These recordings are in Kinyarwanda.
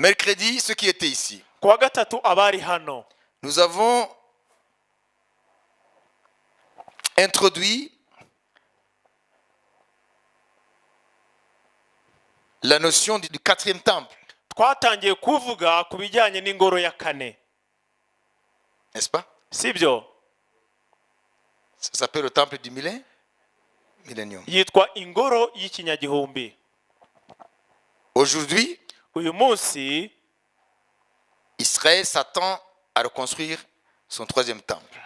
Mercredi, ceux qui étaient ici, kuwa gatatu abari hano nous avons introduit la notion du quatrième temple, twatangiye kuvuga ku bijyanye n'ingoro ya kane, n'est-ce pas? sibyo? Ça s'appelle le temple du millénium. Yitwa ingoro y'ikinyagihumbi. Aujourd'hui, Uyu munsi Israël s'attend à reconstruire son troisième temple.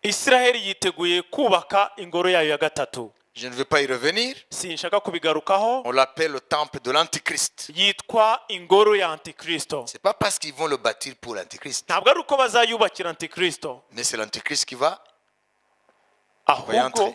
Israel yiteguye kubaka ingoro yayo ya gatatu. Je ne vais pas y revenir. Sinshaka kubigarukaho. On l'appelle le temple de l'Antichrist. Yitwa ingoro ya Antikristo. C'est pas parce qu'ils vont le bâtir pour l'Antichrist, Ntabwo ari uko bazayubakira Antikristo, mais c'est l'Antichrist qui va ahubwo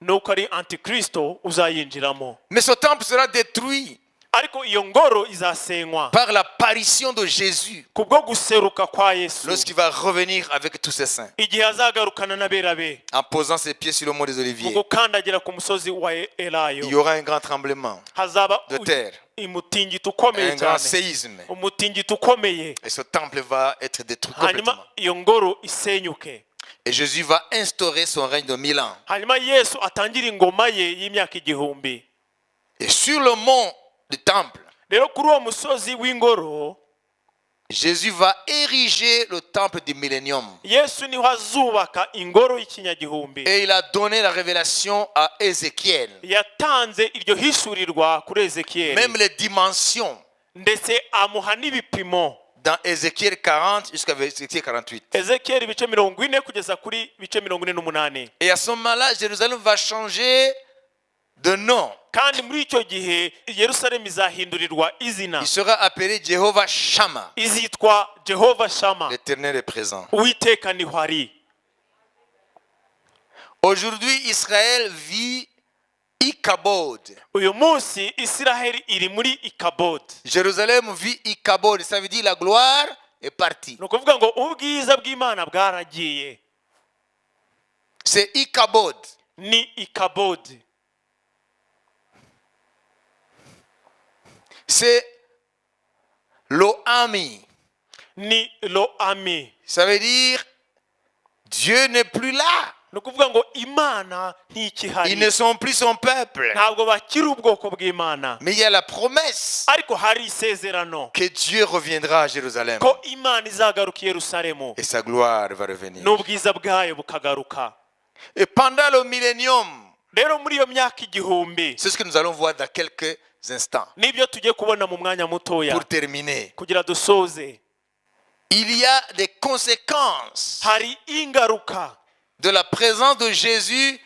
nuko ari Antikristo uzayinjiramo. Mais ce temple sera détruit Ariko iyo ngoro izasenywa par l'apparition de Jésus kubwo guseruka kwa Yesu lorsqu'il va revenir avec tous ses saints igihe azagarukana n'abera be en posant ses pieds sur le mont des Oliviers. gukandagira ku musozi wa Elayo. Il y aura un grand tremblement Hazaba de terre, umutingito ukomeye un grand cyane, séisme, umutingito ukomeye, et ce temple va être détruit hanyuma complètement. iyo ngoro isenyuke, Et Jésus va instaurer son règne de 1000 ans. hanyuma Yesu atangira ingoma ye y'imyaka 1000. Et sur le mont du temple, Rero kuri uwo musozi w'ingoro Jésus va ériger le temple du millénium. Yesu niho azubaka ingoro y'ikinyagihumbi. Et il a donné la révélation à Ézéchiel. Yatanze iryo hishurirwa kuri Ezekiyeli, Même les dimensions ndetse amuha n'ibipimo. dans Ézéchiel 40 jusqu'à Ézéchiel 48. Ezekiyeli ibice 40 kugeza kuri bice 48. Et à ce moment-là, Jérusalem va changer de nom. Kandi muri icyo gihe Yerusalemu izahindurirwa izina, Il sera appelé Jehovah Shammah. izitwa Jehova Shama. L'Éternel est présent. Uwiteka niho ari. Aujourd'hui, Israël vit Ikabod. Uyu munsi Isiraheli iri muri Ikabod. Jérusalem vit Ikabod. Ça veut dire la gloire est partie. Ni ukuvuga ngo ubwiza bw'Imana bwaragiye. C'est Ikabod. Ni Ikabod. C'est Lo-Ami. Ni Lo-Ami. Ça veut dire Dieu n'est plus là. Ni ukuvuga ngo Imana ntikihari. Ils ne sont plus son peuple. Ntabwo bakiri ubwoko bw'Imana. Mais il y a la promesse Ariko hari isezerano que Dieu reviendra à Jérusalem. ko Imana izagaruka i Yerusalemu Et sa gloire va revenir. n'ubwiza bwayo bukagaruka. Et pendant le millénium, Rero muri iyo myaka 1000 c'est ce que nous allons voir dans quelques instants. nibyo tugiye kubona mu mwanya mutoya Pour terminer, kugira dusoze. il y a des conséquences Hari ingaruka de la présence de Jésus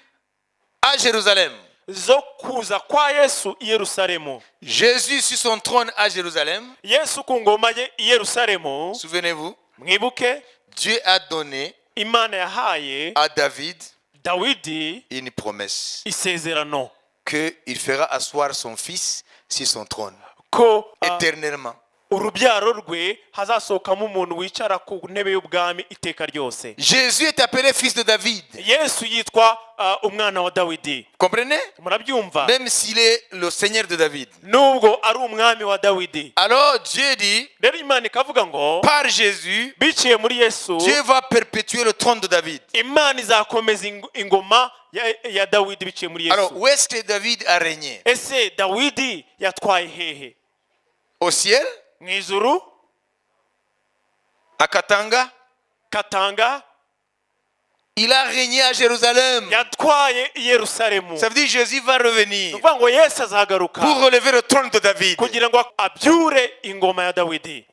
à Jérusalem. zo kuza kwa Yesu i Yerusalemu. Jésus sur son trône à Jérusalem. Yesu ku ngoma ye i Yerusalemu, Souvenez-vous, mwibuke Dieu a donné Imana yahaye à David Dawidi une promesse isezerano qu'il fera asseoir son fils sur son trône ko éternellement. urubyaro rwe hazasohokamo umuntu wicara ku ntebe y'ubwami iteka ryose. Jésus est appelé fils de David. Yesu yitwa umwana wa Dawidi. Comprenez? Murabyumva? Même s'il est le Seigneur de David. Nubwo ari umwami wa Dawidi. Alors Dieu dit, Rero Imana ikavuga ngo par Jésus, biciye muri Yesu Dieu va perpétuer le trône de David. Imana izakomeza ingoma ya Dawidi biciye muri Alors Yesu. où est-ce que David a régné? Ese Dawidi yatwaye hehe? Au ciel? Mu ijuru? À Katanga? Katanga? Il a régné à Jérusalem. Yatwaye i Yerusalemu. Ça veut dire que Jésus va revenir Nukuvuga ngo Yesu azagaruka pour relever le trône de David. kugira ngo abyure ingoma ya Dawidi.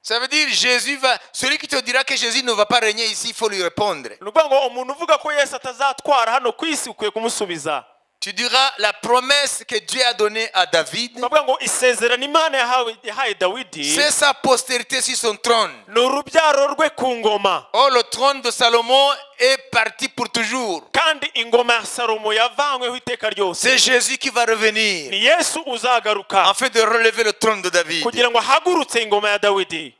Ça veut dire Jésus va. Celui qui te dira que Jésus ne va pas régner ici, il faut lui répondre. Nukuvuga ngo umuntu uvuga ko Yesu atazatwara hano ku isi ukwiye kumusubiza. Tu diras la promesse que Dieu a donnée à David. Nukuvuga ngo isezerano Imana yahaye Dawidi C'est sa postérité sur son trône. ni urubyaro rwe ku ngoma. Oh, le trône de Salomon est parti pour toujours. Kandi ingoma ya Salomo yavanyweho iteka ryose. C'est Jésus qui va revenir Ni Yesu uzagaruka afin de relever le trône de David. kugira ngo ahagurutse ingoma ya Dawidi.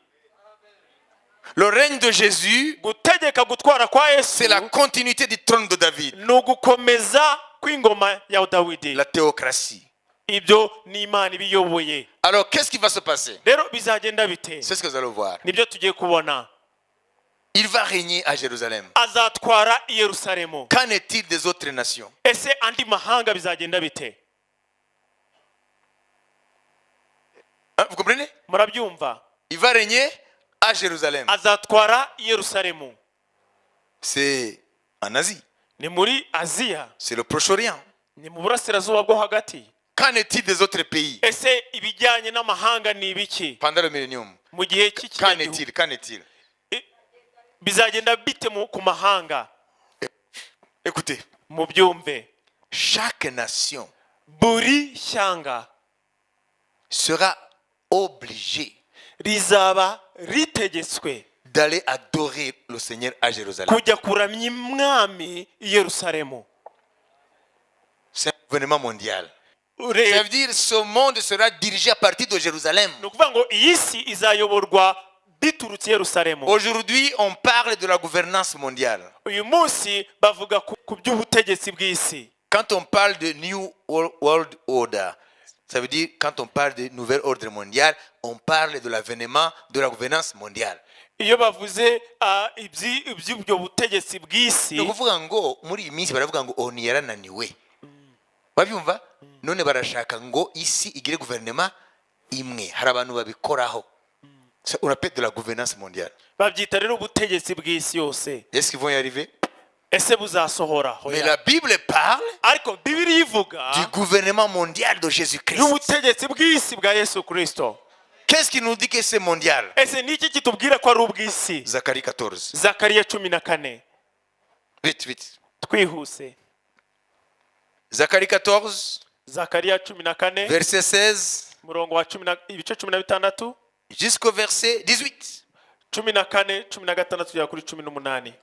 Le règne de Jésus, Gutegeka gutwara kwa Yesu c'est la continuité du trône de David. ni ugukomeza kw'ingoma ya Dawidi. La théocratie. ibyo ni Imana ibiyoboye. Alors, qu'est-ce qui va se passer? Rero bizagenda bite? C'est ce que vous allez voir. Nibyo tugiye kubona. Il va régner à Jérusalem. Azatwara i Yerusalemu. Qu'en est-il des autres nations? Ese andi mahanga bizagenda bite? Hein, vous comprenez? Murabyumva? Il va régner à Jérusalem. Azatwara i Yerusalemu. C'est en Asie. Ni muri Aziya. C'est le Proche-Orient. Ni mu burasirazuba bwo hagati. Qu'en est-il des autres pays? Ese ibijyanye n'amahanga ni ibiki? Pendant le millénium. Mu gihe Qu'en cy'ikinyagihumbi est-il? Qu'en est-il? bizagenda bite ku mahanga? Écoutez, Mubyumve. chaque nation Buri shyanga sera obligée rizaba ritegetswe d'aller adorer le Seigneur à Jérusalem. kujya kuramya umwami i Yerusalemu. C'est un événement mondial. Ça Ure- veut dire que ce monde sera dirigé à partir de Jérusalem. ni ukuvuga ngo iyi si izayoborwa biturutse i Yerusalemu. Aujourd'hui, on parle de la gouvernance mondiale. Uyu munsi bavuga ku by'ubutegetsi bw'isi. Quand on parle de New World Order, ça veut dire quand on parle de nouvel ordre mondial, on parle de l'avènement de la gouvernance mondiale. Iyo bavuze iby'ubwo butegetsi bw'isi, Ni ukuvuga ngo muri iyi minsi baravuga ngo onu yarananiwe. Babyumva? None barashaka ngo isi igire guverinoma imwe. Hari abantu babikoraho. On appelle de la gouvernance mondiale. babyita rero ubutegetsi bw'isi yose. Est-ce qu'ils vont y arriver? Ese buzasohora? Mais Hoya. la Bible parle Ariko Bibiliya ivuga du gouvernement mondial de Jésus-Christ. y'ubutegetsi bw'isi bwa Yesu Kristo. Qu'est-ce qui nous dit que c'est mondial? Ese ni iki kitubwira ko ari ubw'isi? Zacharie 14. Zakariya 14. Vite, vite. Twihuse. Zacharie 14, Zakariya 14 verset 16 murongo wa ibice 16 jusqu'au verset 18. 14 16 kugera kuri 18.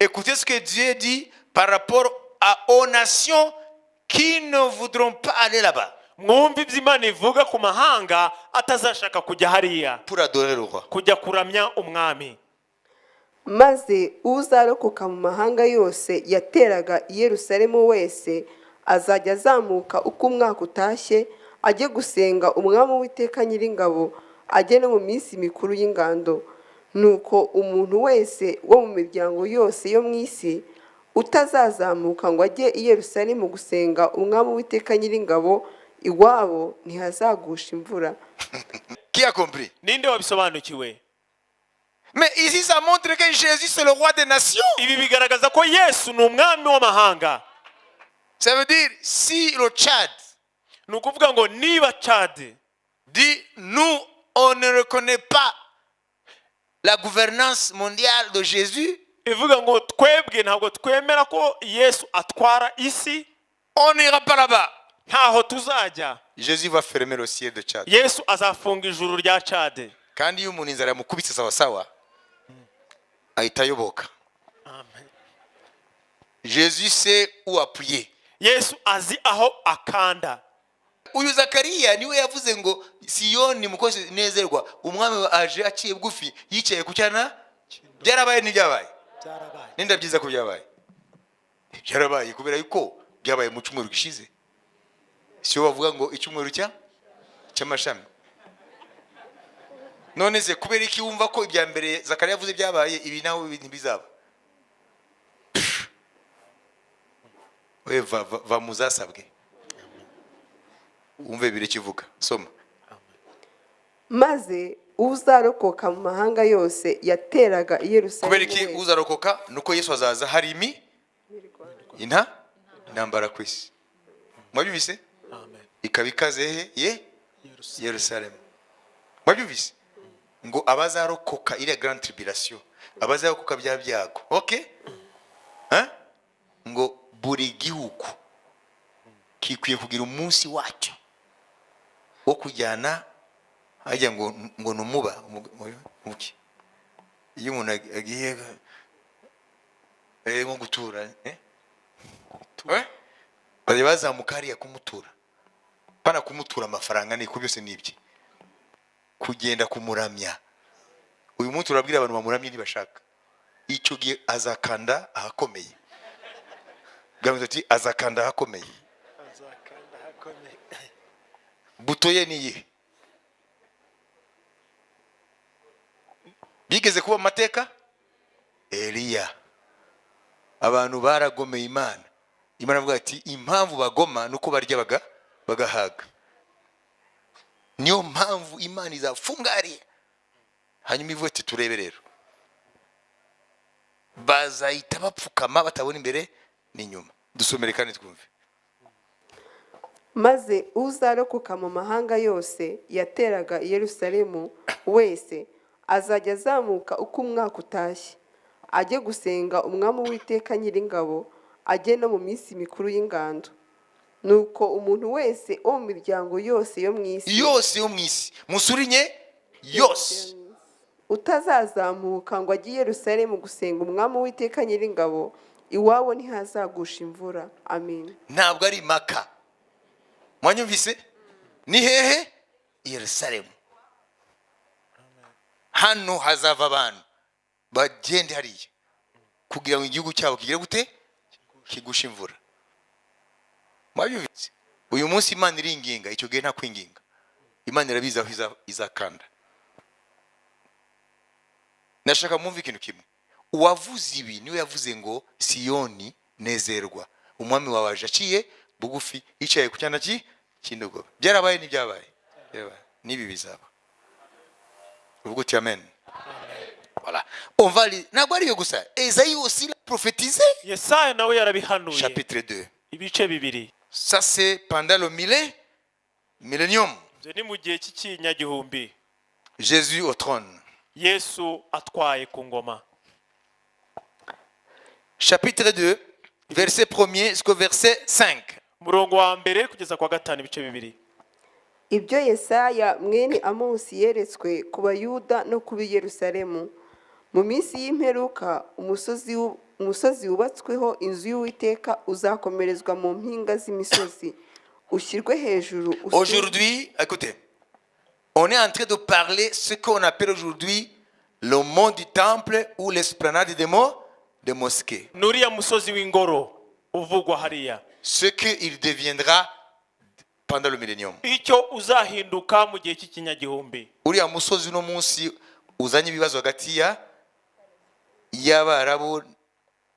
Écoutez ce que Dieu dit par rapport aux nations qui ne voudront pas aller là-bas Mwumva ibyo Imana ivuga ku mahanga atazashaka kujya hariya pour adorer le roi. kujya kuramya umwami. maze uzarokoka mu mahanga yose yateraga i Yerusalemu wese azajya azamuka uko umwaka utashye ajye gusenga umwami w'iteka nyiringabo ajye no mu minsi mikuru y'ingando. Nuko umuntu wese wo mu miryango yose yo mu isi utazazamuka ngo ajye i Yerusalemu gusenga umwami w'iteka nyiringabo iwabo ntihazagusha imvura. Qui a compris? Ninde wabisobanukiwe? Mais ici, ça montre que Jésus, c'est le roi des nations. Ibi bigaragaza ko Yesu ni umwami w'amahanga. Ça veut dire, si le Tchad Ni ukuvuga ngo niba Chad dit, nous, on ne reconnaît pas la gouvernance mondiale de Jésus, ivuga ngo twebwe ntabwo twemera ko Yesu atwara isi, on n'ira pas là-bas. ntaho tuzajya. Jésus va fermer le ciel de Tchad. Yesu azafunga ijuru rya Chad. Kandi iyo umuntu inzara yamukubise sawa sawa ahita ayoboka. Amen. Jésus sait où appuyer. Yesu azi aho akanda. Uyu Zakariya niwe yavuze ngo Siyoni mukozi nezerwa umwami aje aciye bugufi yicaye ku cyana. Byarabaye n'ibyabaye. Nenda byiza ko byabaye. Byarabaye kubera yuko byabaye mu cyumweru gishize. Siyo bavuga ngo icyumweru cy'amashami. None se kubera iki wumva ko ibya mbere Zakariya yavuze byabaye ibi naho ntibizaba? We va muzasabwe. Umve bire kivuga. Soma. Maze uzarokoka mu mahanga yose yateraga i Yerusalemu Kubera iki wese. uzarokoka nuko Yesu azaza hari intambara ku isi. Mwabyumvise? Amen. Ikaba ikaze Yerusalemu. Mwabyumvise? Ngo abazarokoka iriya grande tribulation, abazarokoka bya byago. Okay? Hein? Ngo buri gihugu kikwiye kugira umunsi wacyo wo kujyana hajya ngo numuba muki. Iyo umuntu agiye nko gutura bari bazamuka hariya kumutura, pana kumutura amafaranga ni ko byose nibye, kugenda kumuramya. Uyu muntu urabwira abantu bamuramye ntibashaka, icyo gihe azakanda ahakomeye. Gavuze ati azakanda ahakomeye. buto ye niyihe? Bigeze kuba amateka? Eliya. Abantu baragomeye Imana. Imana avuga ati impamvu bagoma nuko barya bagahaga. Niyo mpamvu Imana izafungariye. Hanyuma ivuga ati turebe rero. Bazahita bapfukama batabona imbere n'inyuma. Dusomere kandi twumve. maze uzarokoka mu mahanga yose yateraga i Yerusalemu wese azajya azamuka uko umwaka utashye, ajye gusenga umwami w'Uwiteka Nyiringabo, ajye no mu minsi mikuru y'ingando. Nuko umuntu wese wo mu miryango yose yo mu isi musurinye yose utazazamuka ngo ajye i Yerusalemu gusenga umwami w'Uwiteka Nyiringabo, iwabo ntihazagusha imvura. Amen. Ntabwo ari Maka. Mwanyumvise? Ni hehe? Yerusalemu. Hano hazava abantu bagende hariya kugira ngo igihugu cyabo kigire gute? Kigusha imvura. Mwanyumvise? Uyu munsi Imana iringinga, icyo gihe nta kwinginga. Imana irabiza aho izakanda. Nashaka mwumve ikintu kimwe. Uwavuze ibi niwe yavuze ngo Siyoni nezerwa, umwami wawe aje aciye bugufi yicaye ku cyana cy'indogobe. Byarabaye n'ibyabaye. Nibi bizaba. Uvuga uti amen. Voilà. On va lire. Ntabwo ariyo gusa. Esaïe aussi l'a prophétisé. Yesaya nawe yarabihanuye. Chapitre 2. Ibice bibiri. Ça c'est pendant le millénium. Ni mu gihe cy'ikinyagihumbi. Jésus au trône. Yesu atwaye ku ngoma. Chapitre 2, verset 1er jusqu'au verset 5. Murongo wa mbere kugeza kwa gatanu ibice bibiri. Ibyo Yesaya mwene Amosi yeretswe ku Bayuda no ku Yerusalemu mu minsi y'imperuka, umusozi wubatsweho inzu y'Uwiteka uzakomerezwa mu mpinga z'imisozi, ushyirwe hejuru. Aujourd'hui, écoutez, on est en train de parler ce qu'on appelle aujourd'hui le mont du temple ou l'esplanade des mosquées. Nuriya musozi w'ingoro uvugwa hariya. Ce qu'il deviendra pendant le millénium. Icyo uzahinduka mu gihe cy'ikinyagihumbi. Uriya musozi no munsi uzanye ibibazo hagati y'Abarabu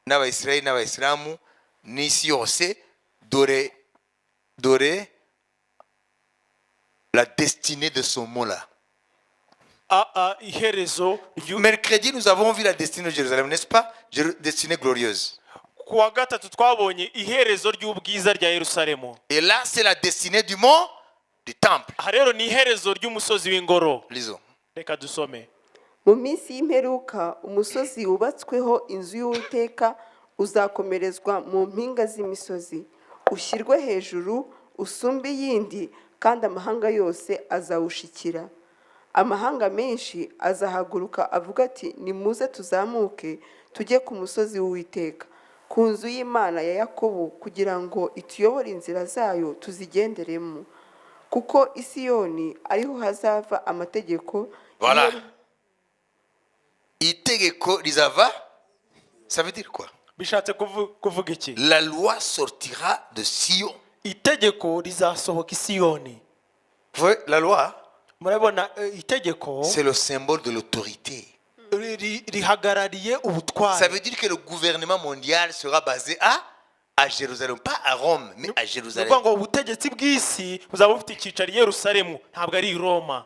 n'Abayisiraheli n'Abayisilamu n'isi yose. Dore la destinée de ce mot-là. Mercredi, nous avons vu la destinée de Jérusalem, n'est-ce pas? Destinée glorieuse. Kuwa gatatu twabonye iherezo ry'ubwiza rya Yerusalemu. Et là, c'est la destinée du mont du temple. Rero ni iherezo ry'umusozi w'ingoro. Lisons. Reka dusome. Mu minsi y'imperuka, umusozi wubatsweho inzu y'Uwiteka uzakomerezwa mu mpinga z'imisozi, ushyirwe hejuru, usumbe iyindi, kandi amahanga yose azawushikira. Amahanga menshi azahaguruka avuga ati nimuze tuzamuke tujye ku musozi w'Uwiteka, ku nzu y'Imana ya Yakobo, kugira ngo ituyobore inzira zayo tuzigenderemo, kuko i Siyoni ariho hazava amategeko. Voilà. Itegeko rizava, ça veut dire quoi? Bishatse kuvuga iki? La loi sortira de Sion. Itegeko rizasohoka i Siyoni. Vous voyez, la loi, murabona itegeko, c'est le symbole de l'autorité. Rihagarariye ubutware. Ça veut dire que le gouvernement mondial sera basé à Jérusalem, pas à Rome, mais à Jérusalem. Ngo ubutegetsi bw'isi buzaba bufite icyicaro i Yerusalemu, ntabwo ari i Roma.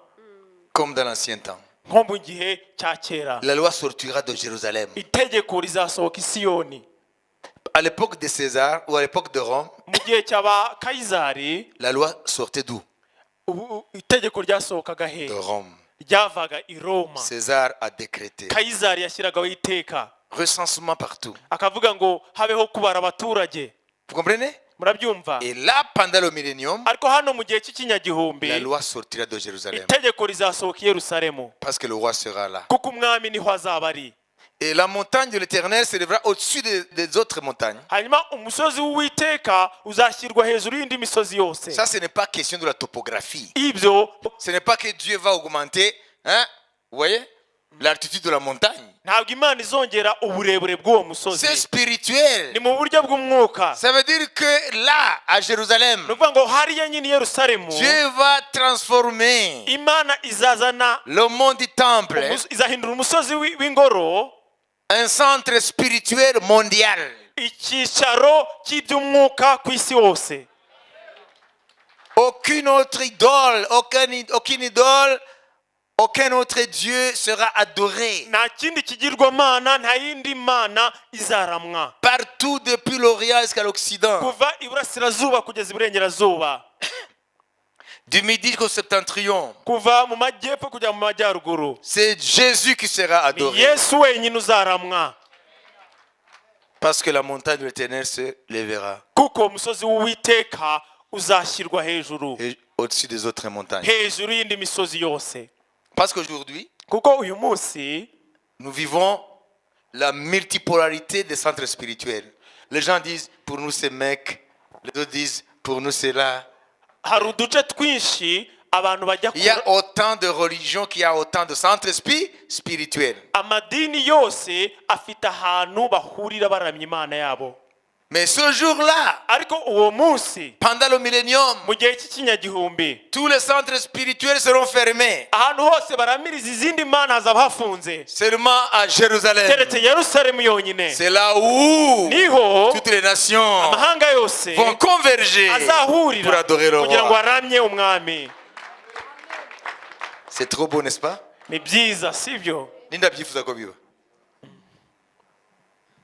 Comme dans l'ancien temps. Nko mu gihe cya kera. La loi sortira de Jérusalem. Itegeko rizasohoka i Siyoni. À l'époque de César ou à l'époque de Rome, mu gihe cy'aba Kayizari, la loi sortait d'où? Itegeko ryasohokaga he? De Rome. Ryavaga i Roma. César a décrété. Kayizari yashyiragaho iteka. Recensement partout. Akavuga ngo habeho kubara abaturage. Vous comprenez? Murabyumva? Et là, pendant le millénium, ariko hano mu gihe cy'ikinyagihumbi, la loi sortira de Jérusalem. Itegeko rizasohoka i Yerusalemu. Parce que le roi sera là. Kuko umwami niho azaba ari. Et la montagne de l'Éternel s'élèvera au-dessus des autres montagnes. Hanyuma umusozi w'Uwiteka uzashyirwa hejuru y'indi misozi yose. Ça, ce n'est pas question de la topographie. Ibyo, ce n'est pas que Dieu va augmenter, hein? Vous voyez? l'altitude de la montagne. ntabwo imana izongera uburebure bw'uwo musozi, C'est spirituel. ni mu buryo bw'umwuka. Ça veut dire que là, à Jérusalem, ni ukuvuga ngo hariya nyine i Yerusalemu Dieu va transformer imana izazana le monde du temple izahindura umusozi w'ingoro un centre spirituel mondial. icyicaro cy'iby'umwuka ku isi hose. Aucune autre idole, aucune idole, aucun autre Dieu sera adoré. nta kindi kigirwamana, nta yindi mana izaramwa Partout depuis l'Orient jusqu'à l'Occident. kuva iburasirazuba kugeza iburengerazuba, Du midi jusqu'au septentrion. kuva mu majyepfo kujya mu majyaruguru. C'est Jésus qui sera Ni adoré. Yesu wenyine uzaramwa, Parce que la montagne de l'Éternel se lèvera kuko umusozi w'Uwiteka uzashyirwa hejuru, et au-dessus des autres montagnes. hejuru y'indi misozi yose. Parce qu'aujourd'hui, Kuko uyu munsi nous vivons la multipolarité des centres spirituels. Les gens disent, pour nous c'est Mecque. Les autres disent, pour nous c'est là. hari uduce twinshi abantu bajya Il y a autant de religions qu'il y a autant de centres spirituels. amadini yose afite ahantu bahurira baramya imana yabo. Mais ce jour-là, Ariko uwo munsi pendant le millénium, mu gihe cy'ikinyagihumbi tous les centres spirituels seront fermés. ahantu hose baramiriza izindi mana hazaba hafunze, Seulement à Jérusalem. keretse Yerusalemu yonyine. C'est là où Niho toutes les nations amahanga yose vont converger pour azahurira adorer le kugira ngo roi. aramye umwami. C'est trop beau, n'est-ce pas? Ni byiza sibyo? Ninda byifuza ko biba.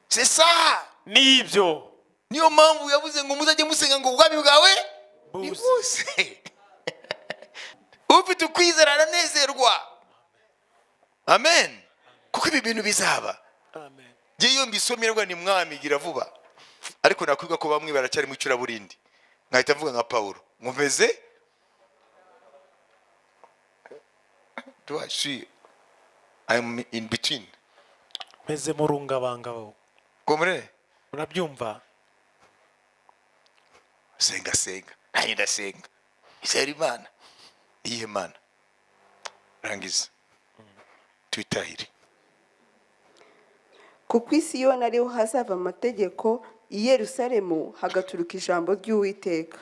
C'est ça. Nibyo Niyo mpamvu yavuze ngo muzajye musenga ngo ubwami bwawe Buze. nibuze. Ufite ukwizera aranezerwa. Amen. Kuko ibi bintu bizaba. Amen. Ngiye mbisomerwa ni mwami gira vuba. Ariko nakwiga ko bamwe baracyari mu cyuraburindi. Nkahita mvuga nka Paulo. Mumeze? Toi, I'm in between. meze mu rungabangabo. Komre? Urabyumva? Senga. Nanjye ndasenga. Izera Imana. Iyihe Mana? Rangiza. Twitahire. kuko isi yona ariho hazava amategeko, i Yerusalemu hagaturuka ijambo ry'Uwiteka.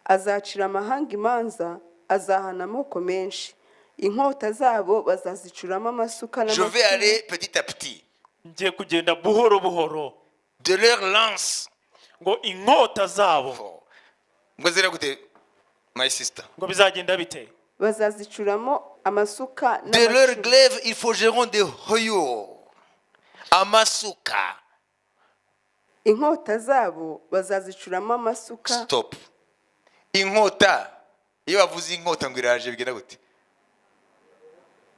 Azacira amahanga imanza, azahana amoko menshi. Inkota zabo bazazicuramo amasuka Je vais aller petit à petit. Ngiye kugenda buhoro buhoro De leur lance. ngo inkota zabo, Ngo zira gute, my sister. ngo bizagenda bite? bazazicuramo amasuka De leur n'amacumu. glaive, ils forgeront des hoyaux. Amasuka. Inkota zabo bazazicuramo amasuka. Stop. Inkota. Iyo bavuze inkota ngo iraje bigenda gute?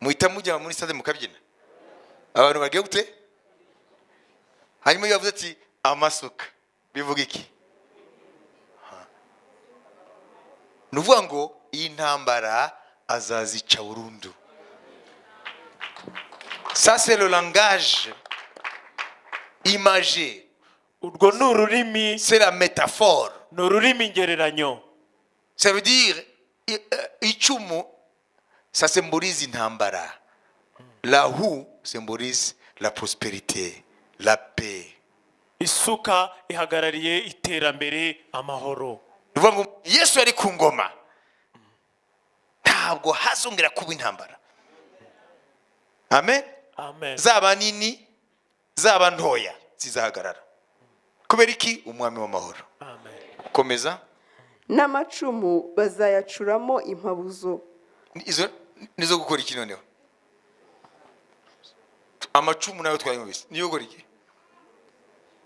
Muhita mujya muri stade mukabyina. Abantu bagiye gute? Hanyuma iyo bavuze ati amasuka. Bivuga iki? Nuvuga ngo iyi ntambara azazica burundu. Ça c'est le langage imagé. Urwo ni ururimi, C'est la métaphore. ni ururimi ngereranyo. Ça veut dire icumu, ça symbolise intambara. La houe symbolise la prospérité, la paix. Isuka ihagarariye iterambere, amahoro. Nuvuga ngo Yesu yari ku ngoma. Ntabwo hazongera kuba intambara. Amen. Amen. Zaba nini, zaba ntoya zizahagarara. Kubera iki? Umwami w'amahoro. Amen. Komeza. N'amacumu bazayacuramo impabuzo. Izo nizo gukora iki noneho? Amacumu nayo twayumvise. Niyo gukora iki?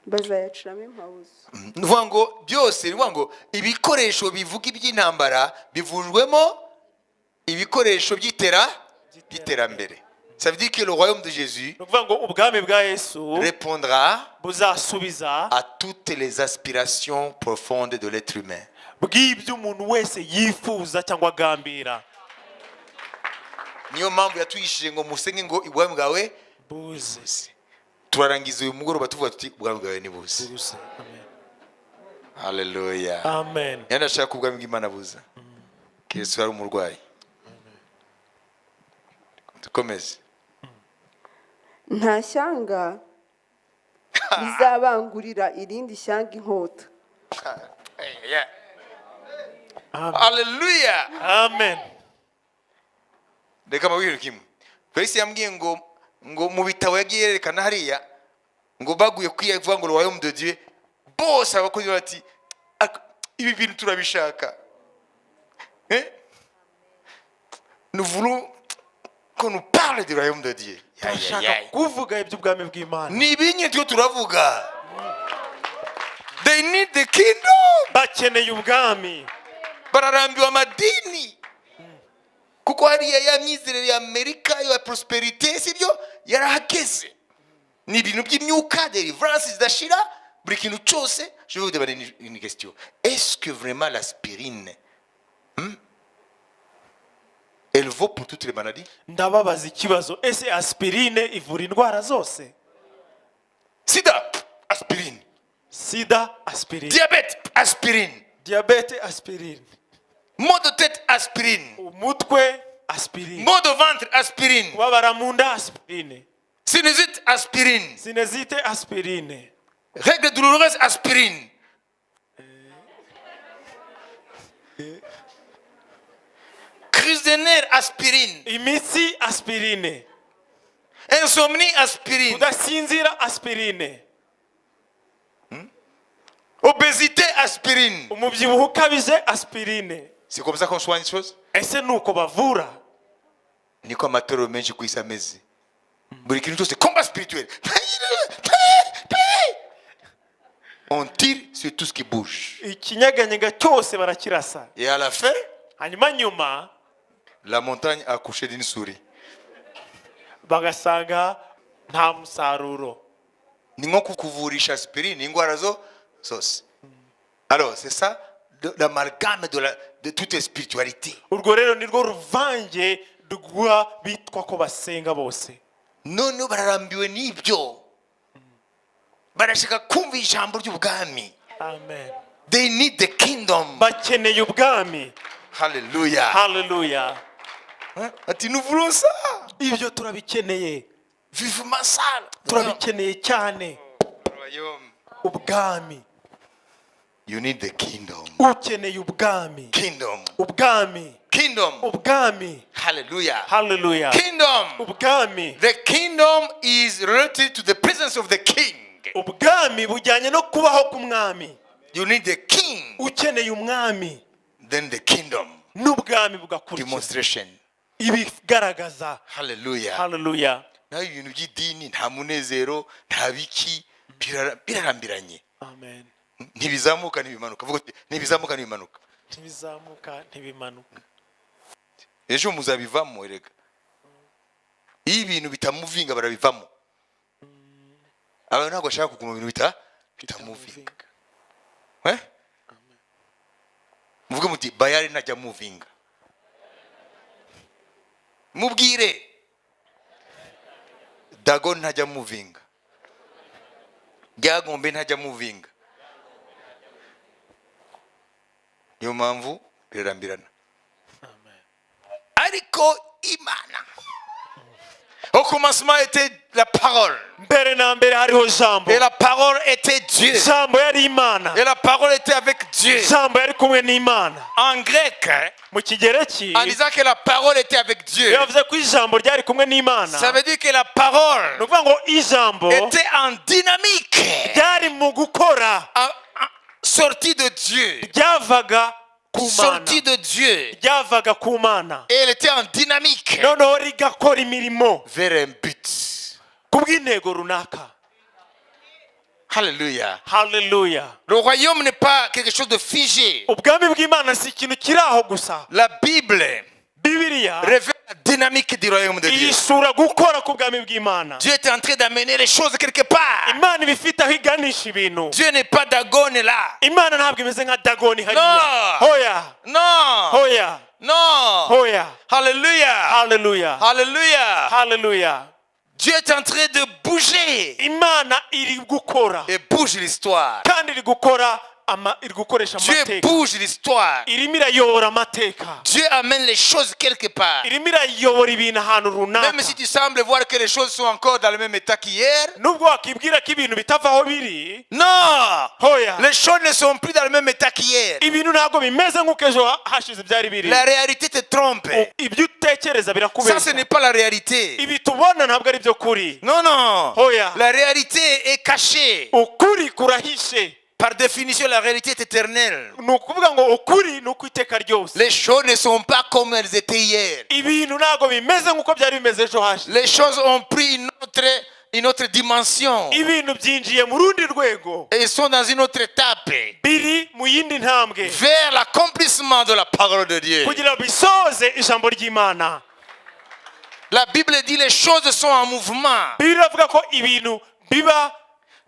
Bazayacuramo impabuzo. Nuvuga ngo byose, nuvuga ngo ibikoresho bivuga iby'intambara bivujwemo ibikoresho by'iterambere. Ça veut dire que le royaume de Jésus Ni ukuvuga ngo ubwami bwa Yesu répondra buzasubiza à toutes les aspirations profondes de l'être humain. bw'ibyo umuntu wese yifuza cyangwa agambira. Niyo mpamvu yatwishije ngo musenge ngo ubwami bwawe Buze. turarangiza uyu mugoroba tuvuga tuti ubwami bwawe ni buze. Buze. Amen. Haleluya. Amen. Yanda ashaka ubwami bw'Imana buza. Yesu ari umurwayi. Dukomeze. nta shyanga rizabangurira irindi shyanga inkota. Yeah. Amen. Hallelujah. Amen. Reka mabwire kimwe. Felisi yambwiye ngo mu bitabo yagiye yerekana hariya ngo baguye kwivuga ngo royaume de Dieu bose abakozi bati ibi bintu turabishaka. Nous voulons qu'on nous parle du royaume de Dieu. Turashaka kuvuga iby'ubwami bw'Imana. Ni ibinye tyo turavuga. They need the kingdom. Bakeneye ubwami. Bararambiwe amadini. Kuko hariya ya myizerere ya Amerika ya prosperité sibyo yarahageze. Ni ibintu by'imyuka, deliverance zidashira, buri kintu cyose. Je vais vous demander une question. Est-ce que vraiment l'aspirine elle vaut pour toutes les maladies? Ndababaza ikibazo, ese aspirine ivura indwara zose? Sida, aspirine. Sida, aspirine. Diabète, aspirine. Diabete, aspirine. Maux de tête, aspirine. Umutwe, aspirine. Maux de ventre, aspirine. Kubabara mu nda, aspirine. Sinusite, aspirine. Sinusite, aspirine. Règles douloureuses, aspirine. Crise de nerfs, aspirine. Imitsi, aspirine. Insomnie, aspirine. Kudasinzira, aspirine. Obésité, aspirine. Umubyibuho ukabije, aspirine. C'est comme ça qu'on soigne les choses? Ese nuko bavura? Niko amatoro menshi ku isi ameze. Buri kintu cyose combat spirituel. On tire sur tout ce qui bouge. Ikinyeganyega cyose barakirasa. Et à la fin, Hanyuma nyuma la montagne a accouché d'une souris. bagasanga nta musaruro. Ni nko kukuvurisha aspirine ingwara zose. Alors, c'est ça l'amalgame de toute spiritualité. Urwo rero nirwo ruvange rwa bitwa ko basenga bose. None bararambiwe n'ibyo. Barashaka kumva ijambo ry'ubwami. Amen. They need the kingdom. Bakeneye ubwami. Hallelujah. Hallelujah. Ati nous voulons ça. Ibyo turabikeneye. Vivement ça. Turabikeneye cyane. Royaume. Ubwami. You need the kingdom. Ukeneye ubwami. Kingdom. Ubwami. Kingdom. Ubwami. Hallelujah. Hallelujah. Kingdom. Ubwami. The kingdom is related to the presence of the king. Ubwami bujyanye no kubaho k'umwami. You need the king. Ukeneye umwami. Then the kingdom. N'ubwami bugakurikira. Demonstration. Ibigaragaza. Hallelujah. Hallelujah. Naho ibintu by'idini nta munezero nta biki birarambiranye. Amen. Ntibizamuka ntibimanuka. Vuga uti ntibizamuka ntibimanuka. Ntibizamuka ntibimanuka. Ejo muzabivamo erega. Iyo ibintu bitamuvinga barabivamo. Abantu ntabwo bashaka kuguma mu bintu bitamuvinga. Muvuge muti Bayali ntajya muvinga. Mubwire Dagon ntajya muvinga. Ryagombe ntajya muvinga. Niyo mpamvu birarambirana. Ariko Imana. Au commencement était la parole. Mbere na mbere hariho jambo. Et la parole était Dieu. Jambo yari Imana. Et la parole était avec Dieu. Jambo yari kumwe n'Imana. En grec, mu kigereki, en disant que la parole était avec Dieu, yavuze ko ijambo ryari kumwe n'Imana. ça veut dire que la parole Nukuvuga ngo ijambo était en dynamique. ryari mu gukora. Sortie de Dieu. Ryavaga ku Mana. Sortie de Dieu. Ryavaga ku Mana. Et elle était en dynamique. Noneho rigakora imirimo. Vers un but. Kubw'intego runaka. Alléluia. Hallelujah. Le royaume n'est pas quelque chose de figé. Ubwami bw'Imana si ikintu kiri aho gusa. La Bible Bibiliya révèle la dynamique du royaume de Dieu. yisura gukora k'ubwami bw'Imana. Dieu est en train d'amener les choses quelque part. Imana ibifite aho iganisha ibintu. Dieu n'est pas Dagon là. Imana ntabwo imeze nka Dagoni hariya. Non. Hoya. Non. Hoya. Non. Hoya. Alléluia. Hallelujah. Alléluia. Hallelujah. Dieu est en train de bouger. Imana iri gukora. Et bouge l'histoire. Kandi iri gukora iri gukoresha Dieu amateka bouge l'histoire. irimo irayobora amateka Dieu amène les choses quelque part. irimo irayobora ibintu ahantu runaka Même si tu sembles voir que les choses sont encore dans le même état qu'hier. nubwo wakibwira ko ibintu bitava aho biri Non! hoya Les choses ne sont plus dans le même état qu'hier. ibintu ntabwo bimeze nk'uko ejo hashize byari biri La réalité te trompe. ibyo utekereza Ça, ce birakubeshya n'est pas la réalité. ibi tubona ntabwo ari byo kuri Non, non. hoya La réalité est cachée. ukuri kurahishe Par définition, la réalité est éternelle. ni ukuvuga ngo ukuri ni uko iteka ryose Les choses ne sont pas comme elles étaient hier. ibintu ntabwo bimeze nk'uko byari bimeze ejo hashize Les choses ont pris une autre dimension. ibintu byinjiye mu rundi rwego Et ils sont dans une autre étape. biri mu yindi ntambwe Vers l'accomplissement de la parole de Dieu. kugira ngo bisoze ijambo ry'imana La Bible dit les choses sont en mouvement. bibiliya iravuga ko ibintu biba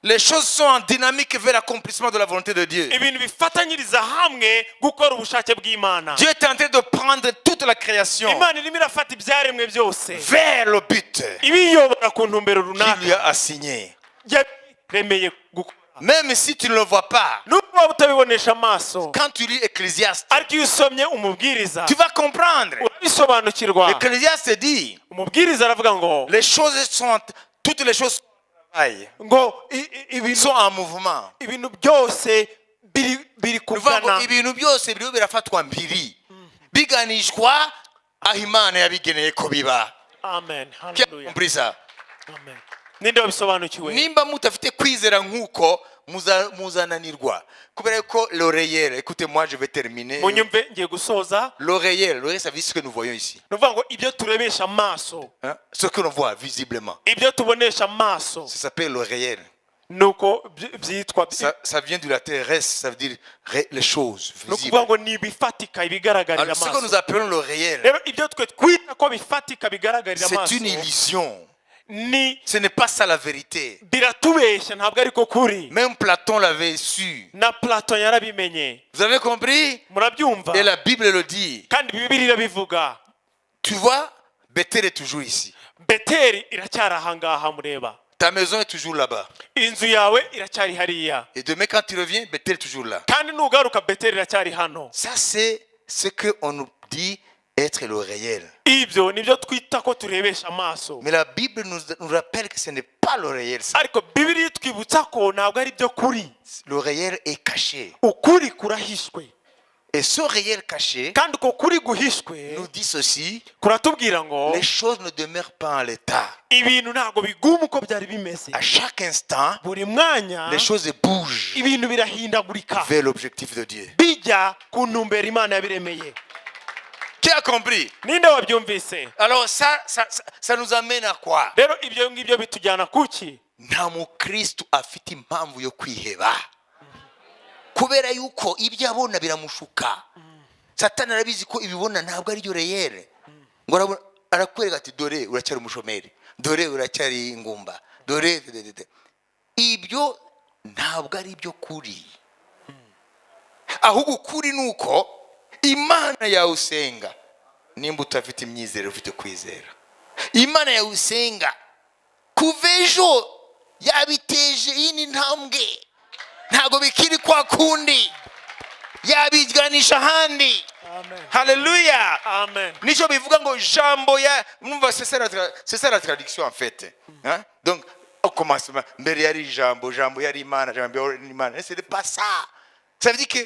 Les choses sont en dynamique vers l'accomplissement de la volonté de Dieu. ibintu bifatanyiriza hamwe gukora ubushake bw'imana Dieu est en train de prendre toute la création imana irimo irafata ibyaremwe byose vers le but ibiyobora ku ntumbero qu'il lui runaka a assigné. yaremeye gukora Même si tu ne le vois pas, nubwo waba utabibonesha amaso quand tu lis Ecclésiaste, ariko iyo usomye umubwiriza tu vas comprendre. urabisobanukirwa Ecclésiaste dit, umubwiriza aravuga ngo toutes les choses ngo sont en mouvement. ibintu byose biri kugana Ibintu byose biriho birafatwa mbiri. Biganishwa aho Imana yabigeneye ko biba. amen Qui a hallelujah compris ça? amen ninde wabisobanukiwe Nimba mutafite kwizera nk'uko muzananirwa. Kubera ko l'oreillère, écoutez-moi, je vais terminer. munyumve ngiye gusoza L'oreillère, ça veut dire ce que nous voyons ici. ni ukuvuga ngo ibyo turebesha amaso Hein? Ce que l'on voit visiblement. ibyo tubonesha amaso Ça s'appelle l'oreillère. ni uko byitwa Ça vient du latin res, ça veut dire les choses ni visibles. ukuvuga ngo ni ibifatika ibigaragarira Alors, ce que nous amaso appelons l'oreillère, rero ibyo twe twita ko bifatika bigaragarira c'est amaso une illusion. ni Ce n'est pas ça la vérité. biratubeshya ntabwo ariko kuri Même Platon l'avait su. na platon yarabimenye Vous avez compris? murabyumva Et la Bible le dit. kandi bibiri irabivuga Tu vois, Bethel est toujours ici. beteri iracyari ahangaha mureba Ta maison est toujours là-bas. inzu yawe iracyari hariya Et demain, quand tu reviens, Bethel est toujours là. kandi nugaruka beteri iracyari hano Ça, c'est ce qu'on nous dit être l'oreillère. ibyo nibyo twita ko turebesha amaso Mais la Bible nous rappelle que ce n'est pas l'oreillère. ariko bibiri itwibutsa ko ntabwo ari byo kuri L'oreillère est cachée. ukuri kurahishwe Et ce oreillère caché kandi uko kuri guhishwe nous dit ceci, kuratubwira ngo les choses ne demeurent pas en l'état. ibintu ntabwo biguma uko byari bimeze À chaque instant, buri mwanya les choses bougent ibintu birahindagurika vers l'objectif de Dieu. bijya ku ntumbero imana yabiremeye Qui a compris? ninde wabyumvise Alors ça nous amène à quoi? rero ibyo ngibyo bitujyana kuki Nta mukristo afite impamvu yo kwiheba. Kubera yuko ibyo abona biramushuka. Satani arabizi ko ibibona ntabwo ari byo reyere. Ngo arakwereka ati dore uracyari umushomeri. Dore uracyari ingumba. Dore ibyo ntabwo ari byo kuri. Ahubwo kuri nuko Imana yawe usenga nimba utafite imyizerere ufite kwizera. Imana yawe usenga kuva ejo yabiteje iyi ntambwe ntabwo bikiri kwa kundi yabijganisha ahandi. Haleluya. amen Nico bivuga ngo jambo ya numva c'est ça la traduction en fait. Hein? Donc au commencement mbere yari jambo yari Imana, jambo yari Imana. C'est pas ça. Ça veut dire que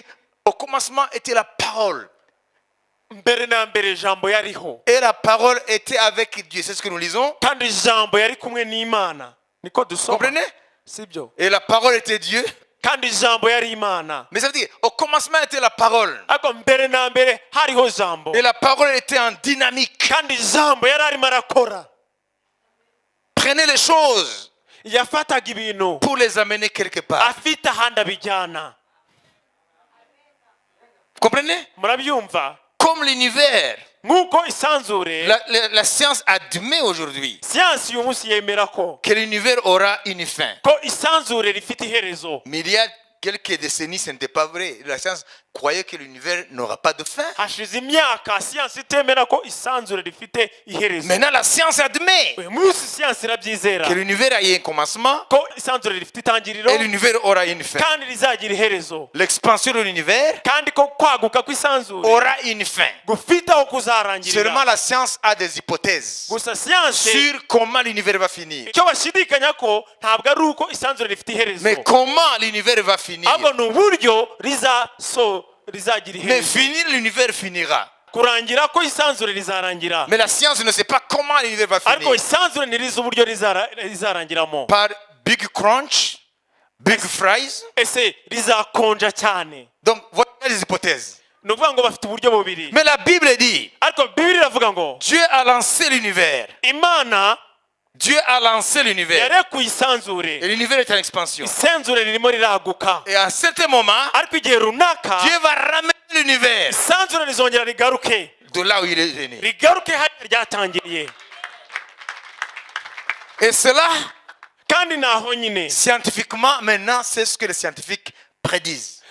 au commencement était la parole. mbere na mbere jambo yariho Et la parole était avec Dieu. C'est ce que nous lisons. kandi jambo yari kumwe n'imana niko dusoma Comprenez? sibyo Et la parole était Dieu. kandi jambo yari imana Mais ça veut dire au commencement était la parole. ariko mbere na mbere hariho jambo Et la parole était en dynamique. kandi jambo yari arimo arakora Prenez les choses yafataga ibintu pour les amener quelque part. afite ahandi abijyana Comprenez? murabyumva Comme l'univers, nk'uko isanzure la science admet aujourd'hui siyansi uyu munsi yemera ko que l'univers aura une fin. ko isanzure rifite iherezo Mais il y a quelques décennies, ce n'était pas vrai. La science croyait que l'univers n'aura pas de fin. hashize imyaka siyansi itemera ko isanzure rifite iherezo. Maintenant, la science admet uyu munsi siyansi irabyizera que l'univers a eu un commencement ko isanzure rifite itangiriro et l'univers aura une fin. kandi rizagira iherezo, L'expansion de l'univers kandi ko kwaguka kw'isanzure aura une fin. gufite aho Seulement kuzarangirira. la science a des hypothèses gusa siyansi sur comment l'univers va finir. icyo bashidikanya ko ntabwo ari uko isanzure rifite iherezo, Mais comment l'univers va finir? ahubwo ni uburyo rizagira Mais iherezo. finir, l'univers finira. kurangira ko isanzure rizarangira, Mais la science ne sait pas comment l'univers va ariko finir. isanzure ntirizi uburyo rizarangiramo. Par Big Crunch, Big Fries. ese rizakonja cyane? Donc, voilà les hypothèses. ni ukuvuga ngo bafite uburyo bubiri, Mais la Bible dit, ariko bibiri iravuga ngo Dieu a lancé l'univers. imana Dieu a lancé l'univers. yarekuye isanzure, Et l'univers est en expansion. isanzure ririmo riraguka, Et à un certain moment, ariko igihe runaka Dieu va ramener l'univers isanzure rizongera rigaruke, de là où il est venu. rigaruke hariya ryatangiriye. Et cela, kandi naho nyine scientifiquement, maintenant, c'est ce que les scientifiques prédisent.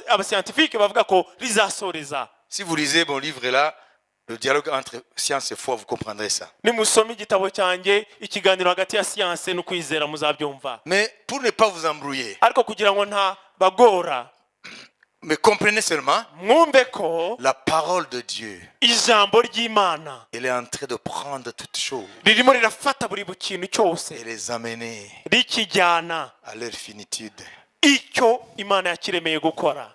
abasiyantifike bavuga ko rizasoreza. Si vous lisez mon livre là, le dialogue entre science et foi, vous comprendrez ça. nimusoma igitabo cyanjye ikiganiro hagati ya siyanse no kwizera muzabyumva, Mais pour ne pas vous embrouiller, ariko kugira ngo nta bagora, mais comprenez seulement, mwumve ko la parole de Dieu, ijambo ry'imana elle est en train de prendre toutes choses ririmo rirafata buri kintu cyose et les amener rikijyana à leur finitude. icyo imana yakiremeye gukora.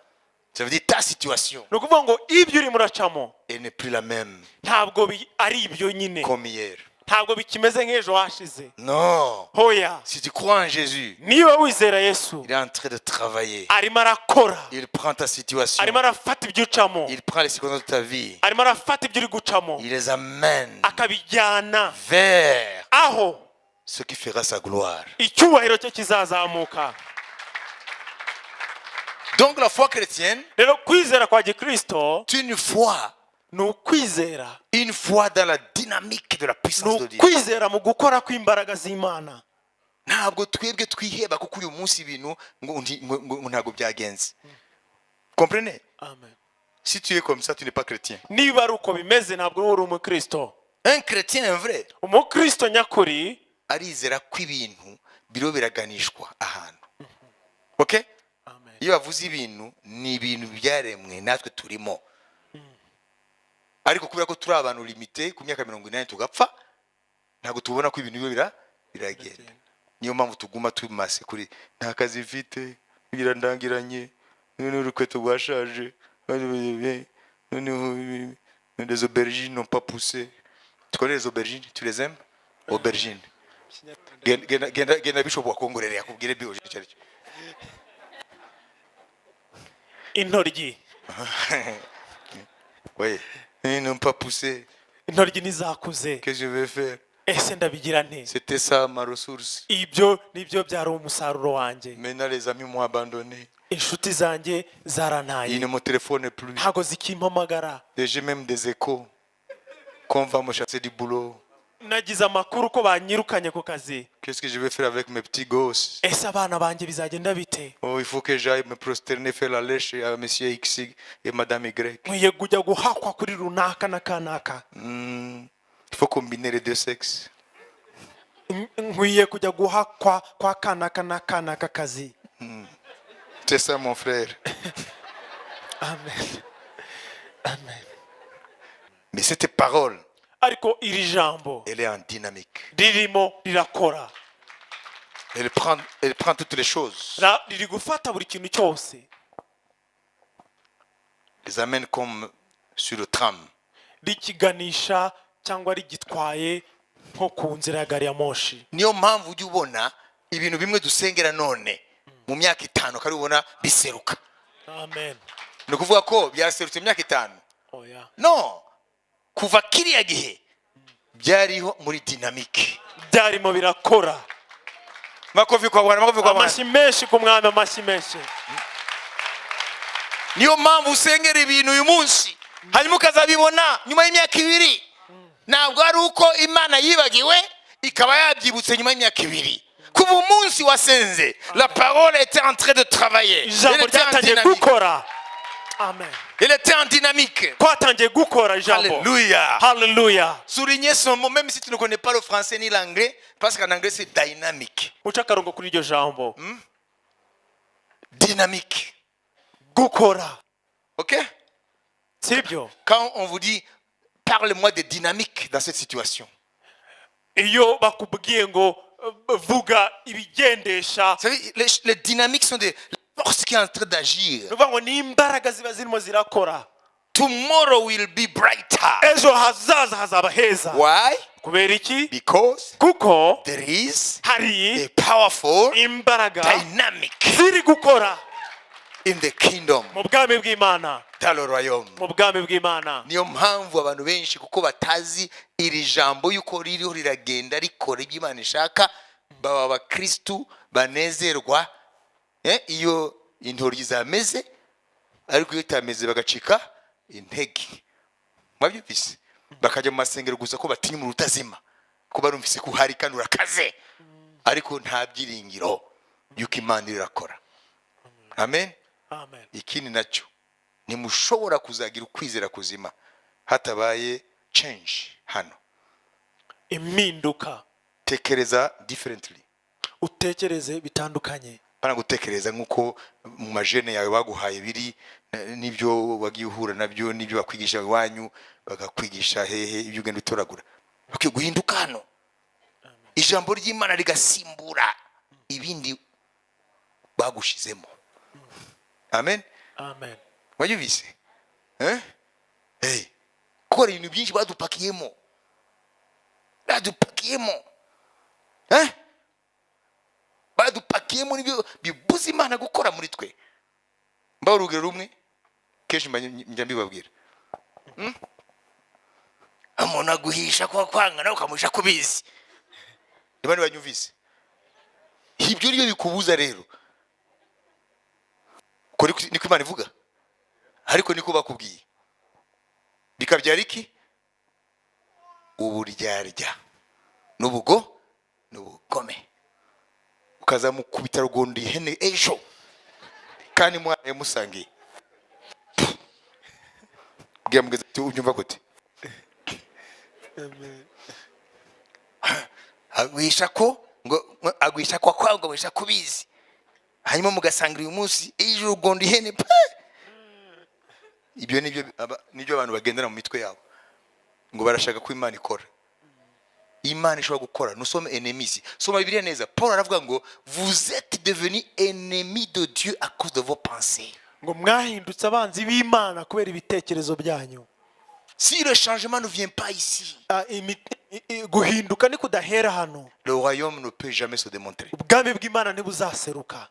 Ça veut dire ta situation, ni ukuvuga ngo ibyo urimo uracamo elle n'est plus la même ntabwo ari ibyo nyine, comme hier. ntabwo bikimeze nk'ejo hashize. Non. hoya, Si tu crois en Jésus, niba wizera yesu il est en train de travailler. arimo arakora, Il prend ta situation. arimo arafata ibyo ucamo, Il prend les circonstances de ta vie. arimo arafata ibyo uri gucamo Il les amène akabijyana vers aho ce qui fera sa gloire. icyubahiro cye kizazamuka. Donc la foi chrétienne, rero kwizera kwa gikristo c'est une foi. ni ukwizera, Une foi dans la dynamique de la ni puissance de Dieu. ukwizera mu gukora kw'imbaraga z'imana. Ntabwo twebwe twiheba kuko uyu munsi ibintu ngo ntabwo byagenze. Comprenez? Amen. Si tu es comme ça, tu n'es pas chrétien. niba ari uko bimeze ntabwo uri umukristo. Un chrétien est vrai. umukristo nyakuri Arizera ko ibintu biro biraganishwa ahantu. Okay? Amen. Iyo bavuze ibintu ni ibintu byaremwe natwe turimo. Ariko kubera ko turi abantu limite ku myaka 80 tugapfa, ntabwo tubona ko ibintu biyo biragenda. Niyo mpamvu tuguma tumase kuri nta kazi mfite, kugira ndangiranye, n'urukweto rwashaje, les aubergines n'ont pas poussé. Tu connais les aubergines? Tu les aimes? Aubergines. Genda bishop wakongorere yakubwire bioje cyari. intoryi Oui, ils n'ont pas poussé. intoryi ntizakuze, Qu'est-ce que je vais faire? ese ndabigira nte? C'était ça ma ressource. ibyo nibyo byari umusaruro wanjye. Maintenant les amis m'ont abandonné. inshuti zanjye Ils zarantaye, ne me téléphonent plus. ntago zikimpamagara. Et j'ai même des échos qu'on va me chasser du boulot. nagize amakuru ko banyirukanye ku kazi. Qu'est-ce que je vais faire avec mes petits gosses? ese abana banjye bizagenda bite? Oh, il faut que j'aille me prosterner, faire la lèche à monsieur X et madame Y. nkwiye kujya guhakwa kuri runaka na kanaka. Il faut combiner les deux sexes. nkwiye kujya guhakwa kwa kanaka na kanaka kazi. C'est ça mon frère. Amen. Amen. Mais cette parole, ariko iri jambo elle est en dynamique. ririmo rirakora, Elle prend toutes les choses, riri gufata buri kintu cyose, les amène comme sur le tram. rikiganisha cyangwa rigitwaye nko ku nzira ya gari ya moshi. Niyo mpamvu ujya ubona ibintu bimwe dusengera none mu myaka 5 kari ubona biseruka. Amen. Ni ukuvuga ko byaserutse imyaka 5. Oya. No, kuva kiriya gihe byariho muri dynamique. byarimo birakora. Makofi kwa Bwana, makofi kwa Bwana. amashyi menshi ku mwami, amashyi menshi. Niyo mpamvu usengera ibintu uyu munsi hanyuma ukazabibona nyuma y'imyaka 2. Ntabwo ari uko Imana yibagiwe ikaba yabyibutse nyuma y'imyaka 2. kuva umunsi wasenze la parole était en train de travailler. Elle ijambo était en ryatangiye dynamique. gukora. Amen. Elle était en dynamique. Twatangiye gukora ijambo. Alléluia. Hallelujah. Soulignez son mot, même si tu ne connais pas le français ni l'anglais, parce qu'en anglais c'est dynamique. Uca akarongo kuri iryo jambo. Dynamique. Gukora. Ok? Sibyo? Quand on vous dit, parle-moi de dynamique dans cette situation. Iyo bakubwiye ngo vuga ibigendesha. Vous savez, les dynamiques sont des forces qui sont en train d'agir. Nuvuga ngo ni imbaraga ziba zirimo zirakora. Tomorrow will be brighter. Ejo hazaza hazaba heza. Why? Kubera iki? Because Kuko there is hari a powerful imbaraga dynamic ziri gukora in the kingdom, mu bwami bw'Imana. dans le royaume. Mu bwami bw'Imana. Niyo mpamvu abantu benshi kuko batazi iri jambo yuko ririho riragenda rikora ibyo Imana ishaka, baba abakristu banezerwa iyo intoryi zameze, ariko iyo itameze bagacika intege. Mwabyumvise? Bakajya mu masengero gusa ko batinya umuntu utazima, ko barumvise ko hari kandi urakaze, ariko nta byiringiro yuko Imana irakora. Amen. Amen. Ikindi nacyo ntimushobora kuzagira ukwizera kuzima hatabaye change hano. Impinduka. Tekereza differently. Utekereze bitandukanye. Bana gutekereza nkuko mu majene yawe baguhaye biri nibyo wagiye uhura nabyo, nibyo bakwigisha iwanyu, bagakwigisha hehe ibyo ugenda utoragura. Okay, guhinduka hano. Ijambo ry'Imana rigasimbura ibindi bagushizemo. Amen. Amen. Wajuvise? Hey. Kora ibintu byinshi badupakiyemo. Badupakiyemo nibyo bibuza Imana gukora muri twe. Mba urugero rumwe kenshi njya mbibabwira. Amona guhisha kwa kwanga nawe ukamusha kubizi. Nibani banyumvise? Ibyo niyo bikubuza rero. Kuri niko Imana ivuga. Ariko niko bakubwiye. Bikabyara iki? Uburyarya. N'ubugome. Ukaza mukubita rugondi ihene ejo. Kandi mwana musangiye. Bwiya mugeze unyumva gute? Amen. Agwisha ko ngo agwisha kwa kwanga agwisha kubizi. Hanyuma mugasangira uyu munsi ejo rugondi ihene. Ibyo nibyo abantu bagendera mu mitwe yabo. Ngo barashaka ko Imana ikora. Imana ishobora gukora. Nous sommes ennemis. Soma Bibiliya neza. Paul aravuga ngo vous êtes devenus ennemis de Dieu à cause de vos pensées. Ngo mwahindutse abanzi b'Imana kubera ibitekerezo byanyu. Si le changement ne vient pas ici, Guhinduka ni kudahera hano. le royaume ne peut jamais se démontrer. Ubwami bw'Imana ntibuzaseruka.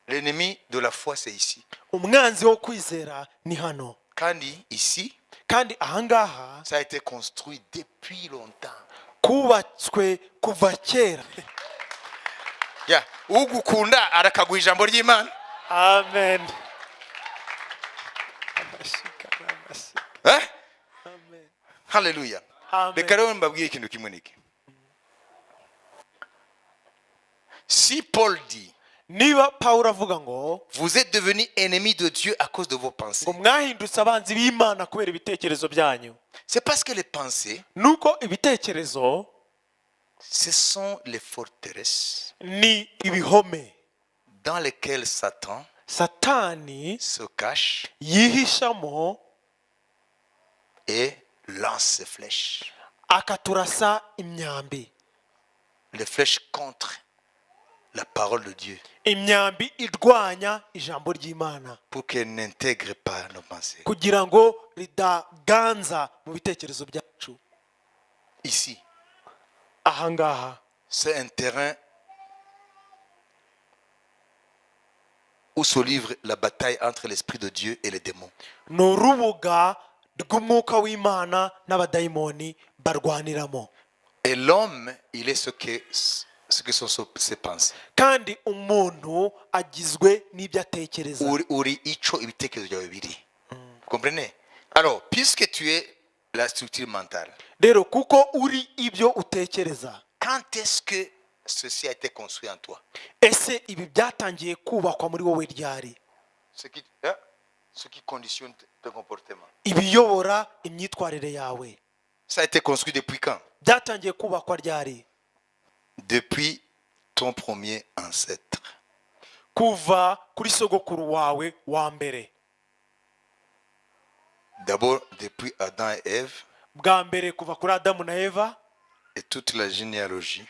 L'ennemi de la foi c'est ici. Umwanzi wo kwizera ni hano. Kandi ici, Kandi ahangaha ça a été construit depuis longtemps. kubatswe kuva kera. Ugukunda arakaguha ijambo ry'Imana. Amen. Amen. Hallelujah. Amen. Reka rero mbabwiye ikintu kimwe niki. Si Paul dit, Niba Pawulo avuga ngo vous êtes devenus ennemis de Dieu à cause de vos pensées, ngo mwahindutse abanzi b'Imana kubera ibitekerezo byanyu. c'est parce que les pensées, Nuko ibitekerezo ce sont les forteresses ni ibihome dans lesquelles Satan Satani se cache yihishamo et lance ses flèches. akaturasa imyambi. Les flèches contre la parole de Dieu Imyambi irwanya ijambo ry'Imana pour qu'elle n'intègre pas nos pensées. kugira ngo ridaganza mu bitekerezo byacu. Ici, Ahangaha c'est un terrain où se livre la bataille entre l'esprit de Dieu et les démons. ni urubuga rw'umwuka w'Imana n'abadayimoni barwaniramo. Et l'homme, il est ce que sont ses pensées. Kandi umuntu agizwe n'ibyo atekereza. Uri icho ibitekerezo byawe biri. Comprenez? Alors, puisque tu es la structure mentale, Rero kuko uri ibyo utekereza, quand est-ce que ceci a été construit en toi? ese ibi byatangiye kubakwa muri wowe ryari? Ce qui conditionne ton comportement. ibiyobora imyitwarire yawe Ça a été construit depuis quand? byatangiye kubakwa ryari? Depuis ton premier ancêtre. kuva kuri sogokuru wawe wa mbere. D'abord, depuis Adam et Ève bwa mbere kuva kuri Adamu na Eva et toute la généalogie,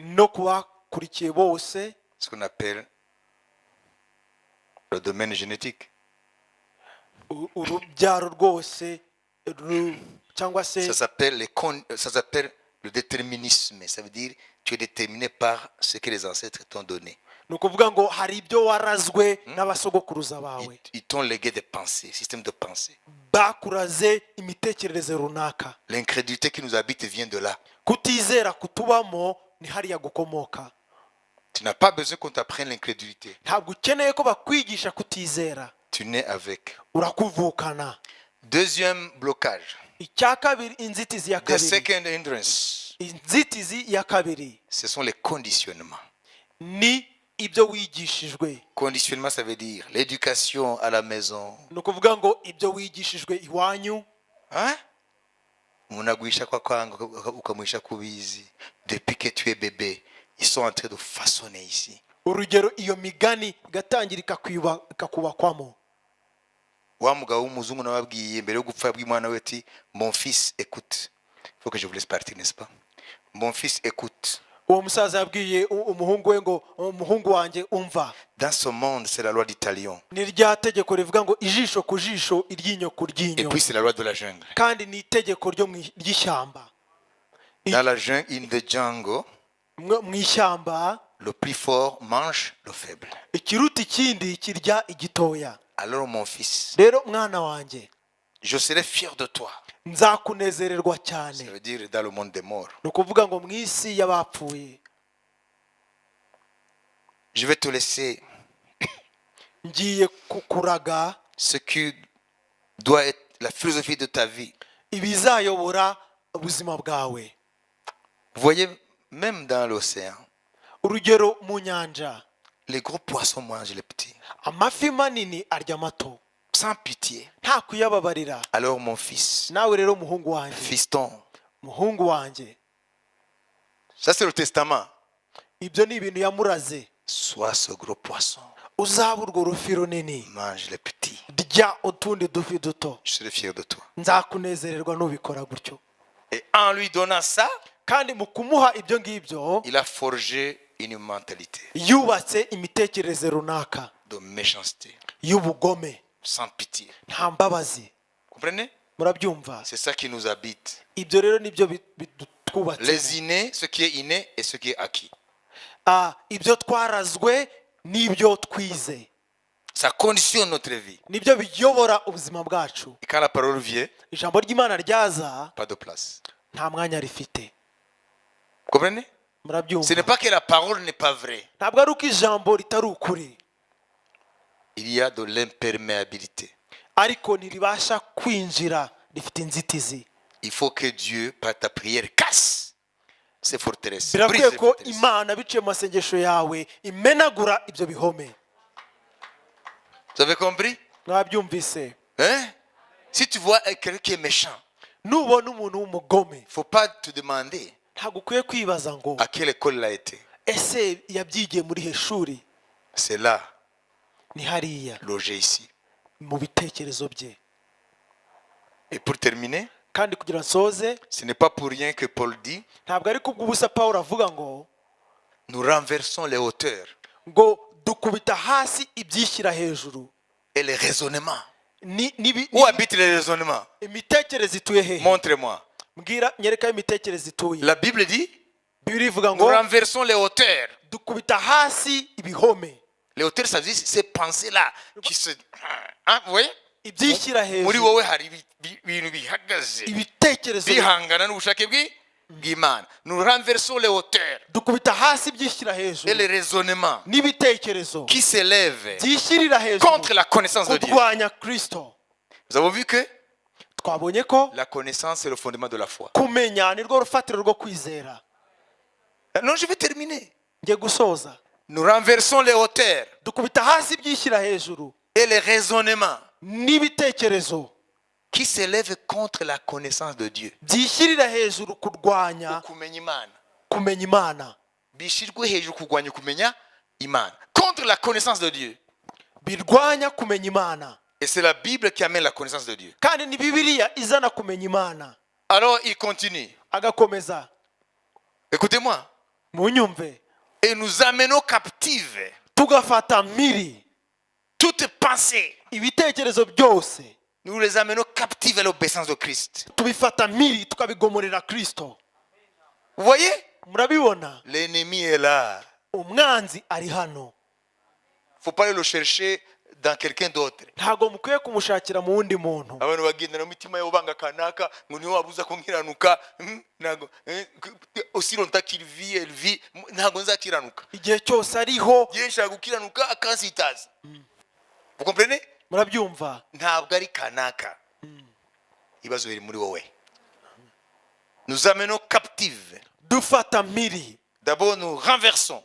no kubakurikiye bose, ce qu'on appelle le domaine génétique. urubyaro rwose cyangwa se Ça s'appelle le déterminisme. Ça veut dire tu es déterminé par ce que les ancêtres t'ont donné. ni ukuvuga ngo hari ibyo warazwe n'abasogokuruza bawe, Ils t'ont légué des pensées, système de pensée. bakuraze imitekerereze runaka. L'incrédulité qui nous habite vient de là. kutizera kutubamo ni hariya gukomoka. Tu n'as pas besoin qu'on t'apprenne l'incrédulité. ntabwo ukeneye ko bakwigisha kutizera, Tu nais avec. urakuvukana. Deuxième blocage. icya kabiri, inzitizi ya The kabiri, second hindrance, inzitizi ya kabiri ce sont les conditionnements. ni ibyo wigishijwe. Conditionnement, ça veut dire l'éducation à la maison. ni ukuvuga ngo ibyo wigishijwe iwanyu, Hein? Munagwisha kwa kwanga ukamwisha kubizi. Depuis que tu es bébé, ils sont en train de façonner ici. urugero iyo migani igatangira ikakubakwamo. Wa mugabo w'umuzungu nababwiye mbere yo gupfa bw'imana we ati mon fils écoute. Il faut que je vous laisse partir, n'est-ce pas? Mon fils écoute. uwo musaza yabwiye umuhungu we ngo umuhungu wanjye umva. Dans ce monde, c'est la loi du talion. ni rya tegeko rivuga ngo ijisho ku jisho, iryinyo ku Et ryinyo, puis c'est la loi de la jungle. kandi ni itegeko ry'ishyamba. Dans la jungle, in the jungle, mu ishyamba le plus fort mange le faible. ikiruta ikindi kirya igitoya. Alors mon fils, rero mwana wanjye, je serai fier de toi. nzakunezererwa Ça cyane. veut dire dans le monde des morts. ni ukuvuga ngo mu isi y'abapfuye Je vais te laisser ngiye kukuraga ce qui doit être la philosophie de ta vie. ibizayobora ubuzima bwawe. Vous voyez, même dans l'océan, urugero mu nyanja, les gros poissons mangent les petits. amafi manini arya mato Sans pitié. nta kuyababarira. Alors mon fils, nawe rero muhungu wanjye, fiston, muhungu wanjye, ça c'est le testament. ibyo ni ibintu yamuraze. Sois ce gros poisson. uzaba urwo rufi runini, Mange les petits. rya utundi dufi duto. Je serai fier de toi. nzakunezererwa nubikora gutyo. Et en lui donnant ça, kandi mu kumuha ibyo ngibyo il a forgé une mentalité yubatse imitekerereze runaka de méchanceté, y'ubugome, sans pitié. nta mbabazi. Comprenez? murabyumva? C'est ça qui nous habite. ibyo rero nibyo bitwubatse. Les innés, ce qui est inné et ce qui est acquis. ibyo twarazwe n'ibyo twize Ça conditionne notre vie. nibyo biyobora ubuzima bwacu. Et quand la parole vient, ijambo ry'Imana ryaza pas de place. nta mwanya rifite. Comprenez? Ce murabyumva? n'est pas que la parole n'est pas vraie. ntabwo ari uko ijambo ritari ukuri, Il y a de l'imperméabilité. ariko ntiribasha kwinjira, rifite inzitizi. Il faut que Dieu, par ta prière, casse ces forteresses. Brise birakwiye ces ko forteresses. Imana biciye mu masengesho yawe imenagura ibyo bihome. Vous avez compris? mwabyumvise? Hein? Si tu vois quelqu'un qui est méchant, nubona umuntu w'umugome, il ne faut pas te demander ntabwo ukwiye kwibaza ngo à quelle école il a été. ese yabyigiye muri he shuri. C'est là, ni hariya logé ici. mu bitekerezo bye. Et pour terminer, kandi kugira nsoze, ce n'est pas pour rien que Paul dit, ntabwo ari kubw'ubusa Pawulo avuga ngo nous renversons les hauteurs ngo dukubita hasi ibyishyira hejuru. et les raisonnements. Ni Où habitent les raisonnements? imitekerereze ituye hehe? Montrez-moi. mbwira, nyereka imitekerereze ituye. La Bible dit, Bibiliya ivuga nous ngo renversons les hauteurs. dukubita hasi ibihome. Les hauteurs, ça veut dire ces pensées-là qui se... Hein, vous voyez? ibyishyira Muri hejuru, wowe hari ibintu bihagaze ibitekerezo bihangana n'ubushake bw'Imana. Nous renversons les hauteurs dukubita hasi ibyishyira et hejuru les raisonnements n'ibitekerezo qui s'élèvent byishyirira hejuru contre la connaissance de Dieu. kurwanya Kristo. Nous avons vu que twabonye ko la connaissance est le fondement de la foi. kumenya ni rwo rufatiro rwo kwizera. Non, je vais terminer. ngiye gusoza. Nous renversons les hauteurs Dukubita hasi ibyishyira hejuru et les raisonnements n'ibitekerezo qui s'élèvent contre la connaissance de Dieu. byishyirira hejuru kurwanya Kumenya Imana. kumenya Imana. Bishirwe hejuru kurwanya kumenya Imana. Contre la connaissance de Dieu. Birwanya kumenya Imana. Et c'est la Bible qui amène la connaissance de Dieu. Kandi ni Bibiliya izana kumenya Imana. Alors il continue. Agakomeza. Écoutez-moi. Munyumve. Et nous amenons captives Tugafata mpiri toute pensée. ibitekerezo byose. Nous les amenons captives à l'obéissance de Christ. Tubifata mpiri tukabigomorera Kristo. Vous voyez? Murabibona? L'ennemi est là. Umwanzi ari hano. Faut pas aller le chercher dans quelqu'un d'autre. Ntago mukwiye kumushakira mu wundi muntu. Abantu bagenda no mitima yo banga kanaka ngo niwe wabuza ko nkiranuka ntago aussi longtemps qu'il vit elle vit ntago nzakiranuka. Igihe cyose ariho. Yeshaka gukiranuka akansitaza. Vous comprenez? Murabyumva? Ntabwo ari kanaka. Ibazo biri muri wowe. Nous amenons captives. Dufata mpiri. D'abord nous renversons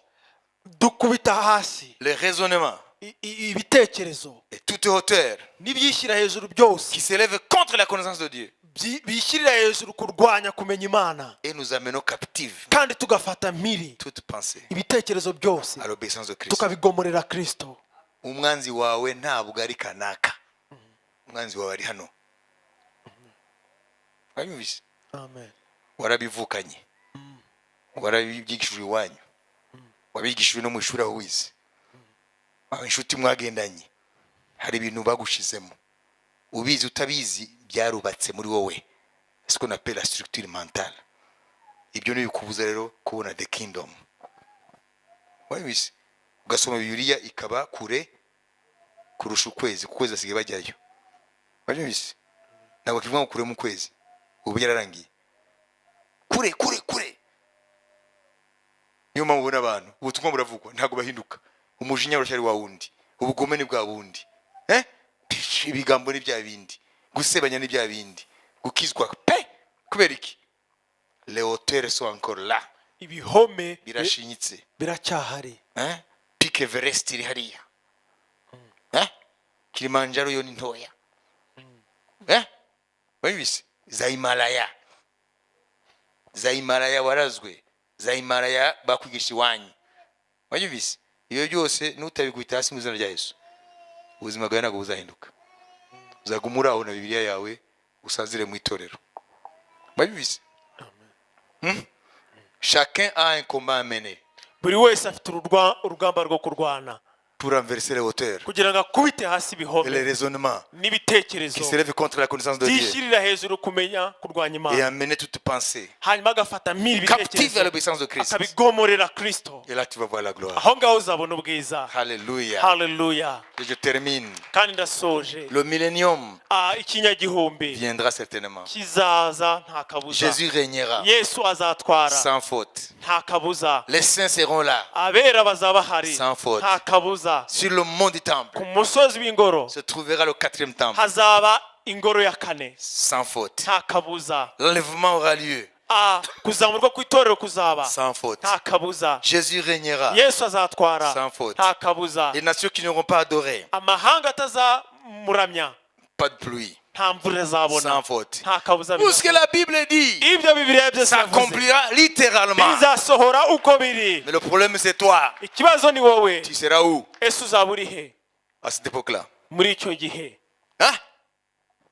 Dukubita hasi les raisonnements ibitekerezo et toute hauteur n'ibyishyira hejuru byose qui s'élèvent contre la connaissance de Dieu. bishyirira hejuru kurwanya kumenya Imana. Et nous amenons captives Kandi tugafata mpiri toute pensée ibitekerezo byose à l'obéissance de Christ. tukabigomorera Kristo. Umwanzi wawe ntabwo ari kanaka. Umwanzi wawe ari hano. Wanyumvise? Amen. Warabivukanye. Warabyigishijwe iwanyu. Wabigishijwe no mu ishuri aho wize. Inshuti mwagendanye. Hari ibintu bagushizemo. Ubizi utabizi byarubatse muri wowe. Ce qu'on appelle la structure mentale. Ibyo ni bikubuza rero kubona the kingdom. Wanyumvise? Ugasoma Bibiliya ikaba kure kurusha ukwezi, kukwezi asigaye bajyayo. Wanyumvise? Ntabwo kivuga kure mu kwezi. Ubu yararangiye. Kure. Niyo mpamvu ubona abantu ubutumwa buravugwa ntabwo bahinduka. Umujinya urashari wa wundi, ubugome ni bwa wundi. Ibigambo ni bya bindi, gusebanya ni bya bindi, gukizwa pe kubera iki? Les hauteurs sont encore là. Ibihome Birashinyitse. biracyahari. Pic Everest iri hariya. Kilimanjaro yo ni ntoya. Wabise? Za Himalaya warazwe. Za Himalaya bakwigisha iwanyu. Wabise? Iyo byose nutabikubita hasi mu izina rya Yesu. Ubuzima bwawe ntabwo buzahinduka. Uzagumura aho na Bibiliya yawe usazire mu itorero. Wabise? Chacun a un combat à mener. Buri wese afite urugamba rwo kurwana. Pour renverser les hauteurs. Kugira ngo akubite hasi Et les ibihome raisonnements n'ibitekerezo qui s'élèvent contre la connaissance de Dieu. byishyirira hejuru kumenya kurwanya Et Imana. amener toute pensée Hanyuma agafata mpiri captive à ibitekerezo l'obéissance de Christ. akabigomorera Kristo. Et là tu vas voir la gloire. Aho ngaho uzabona ubwiza. Alléluia. Haleluya. Et je termine. Kandi ndasoje. Le millénium Ikinyagihumbi viendra certainement. kizaza nta kabuza. Jésus régnera Yesu azatwara sans faute. nta kabuza. Les saints seront là Abera bazaba hari sans faute. nta kabuza. Sur le mont du temple Ku musozi w'ingoro se trouvera le 4e temple hazaba ingoro ya kane sans faute. nta kabuza. L'enlèvement aura lieu Kuzamurwa kw'itorero kuzaba sans faute. nta kabuza. Jésus régnera Yesu azatwara sans faute. nta kabuza. Les nations qui n'auront pas adoré, Amahanga atazamuramya pas de pluie, nta mvura azabona sans faute. nta kabuza. Tout ce que la Bible dit Ibyo Bibiliya byose yavuze s'accomplira littéralement. bizasohora uko biri. Mais le problème c'est toi. Ikibazo ni wowe. Tu seras où Ese uzaba uri he à cette époque-là? muri icyo gihe?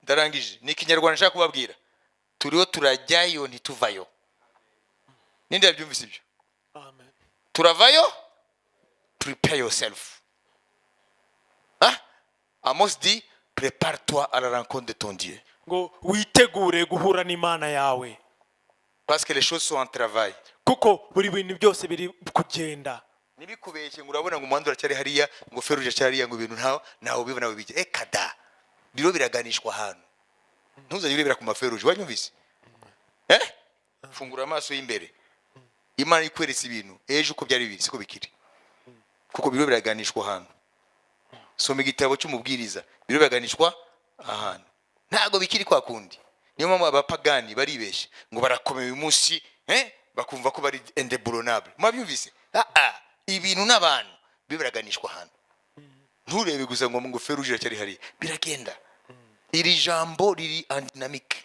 Ndarangije ni ikinyarwanda nshaka kubabwira. Turiho turajyayo ntituvayo. Ninde yabyumvise ibyo? Amen. Turavayo? Prepare yourself. Amos dit prépare-toi à la rencontre de ton Dieu. Ngo witegure guhura n'Imana yawe. Parce que les choses sont en travail. Kuko buri bintu byose biri kugenda. Nibikubeshye ngo urabona ngo umuhanda uracyari hariya ngo feruje cyari hariya ngo ibintu ntaho ubibona bibije. Kada. Biro biraganishwa ahantu. Ntuzajye urebera ku maferuje wanyumvise? Fungura amaso y'imbere. Imana ikweretse ibintu ejo uko byari bibiri siko bikiri. Kuko biro biraganishwa ahantu. Soma igitabo cy'umubwiriza. Biro biraganishwa ahantu. Ntago bikiri kwa kundi. Niyo mpamvu abapagani baribeshye ngo barakomeye uyu munsi bakumva ko bari indeboulonnable mwabyumvise ibintu n'abantu bibiraganishwa hano nturebe gusa ngo ngo feruje cyari hari biragenda iri jambo riri dynamique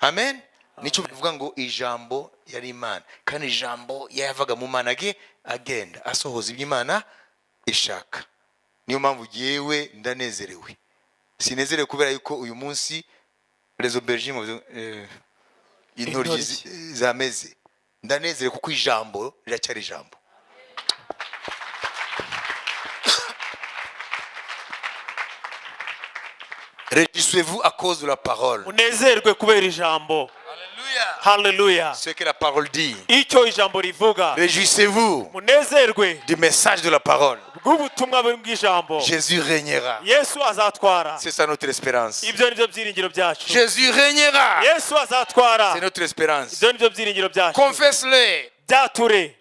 amen nico bivuga ngo ijambo yari Imana kandi ijambo yavaga mu Mana agenda asohoza iby'Imana ishaka niyo mpamvu yewe ndanezerewe sinezerewe kubera yuko uyu munsi les aubergines intoryi zameze ndanezerewe kuko ijambo riracyari ijambo Réjouissez-vous à cause de la parole. Unezerwe kubera ijambo. Alléluia. Hallelujah. Ce que la parole dit. Icyo ijambo rivuga. Réjouissez-vous Munezerwe du message de la parole. bw'ubutumwa bw'ijambo. Jésus régnera. Yesu azatwara. C'est ça notre espérance. Ibyo nibyo byiringiro byacu. Jésus régnera. Yesu azatwara. C'est notre espérance. Ibyo nibyo byiringiro byacu. Confesse-le. Byature.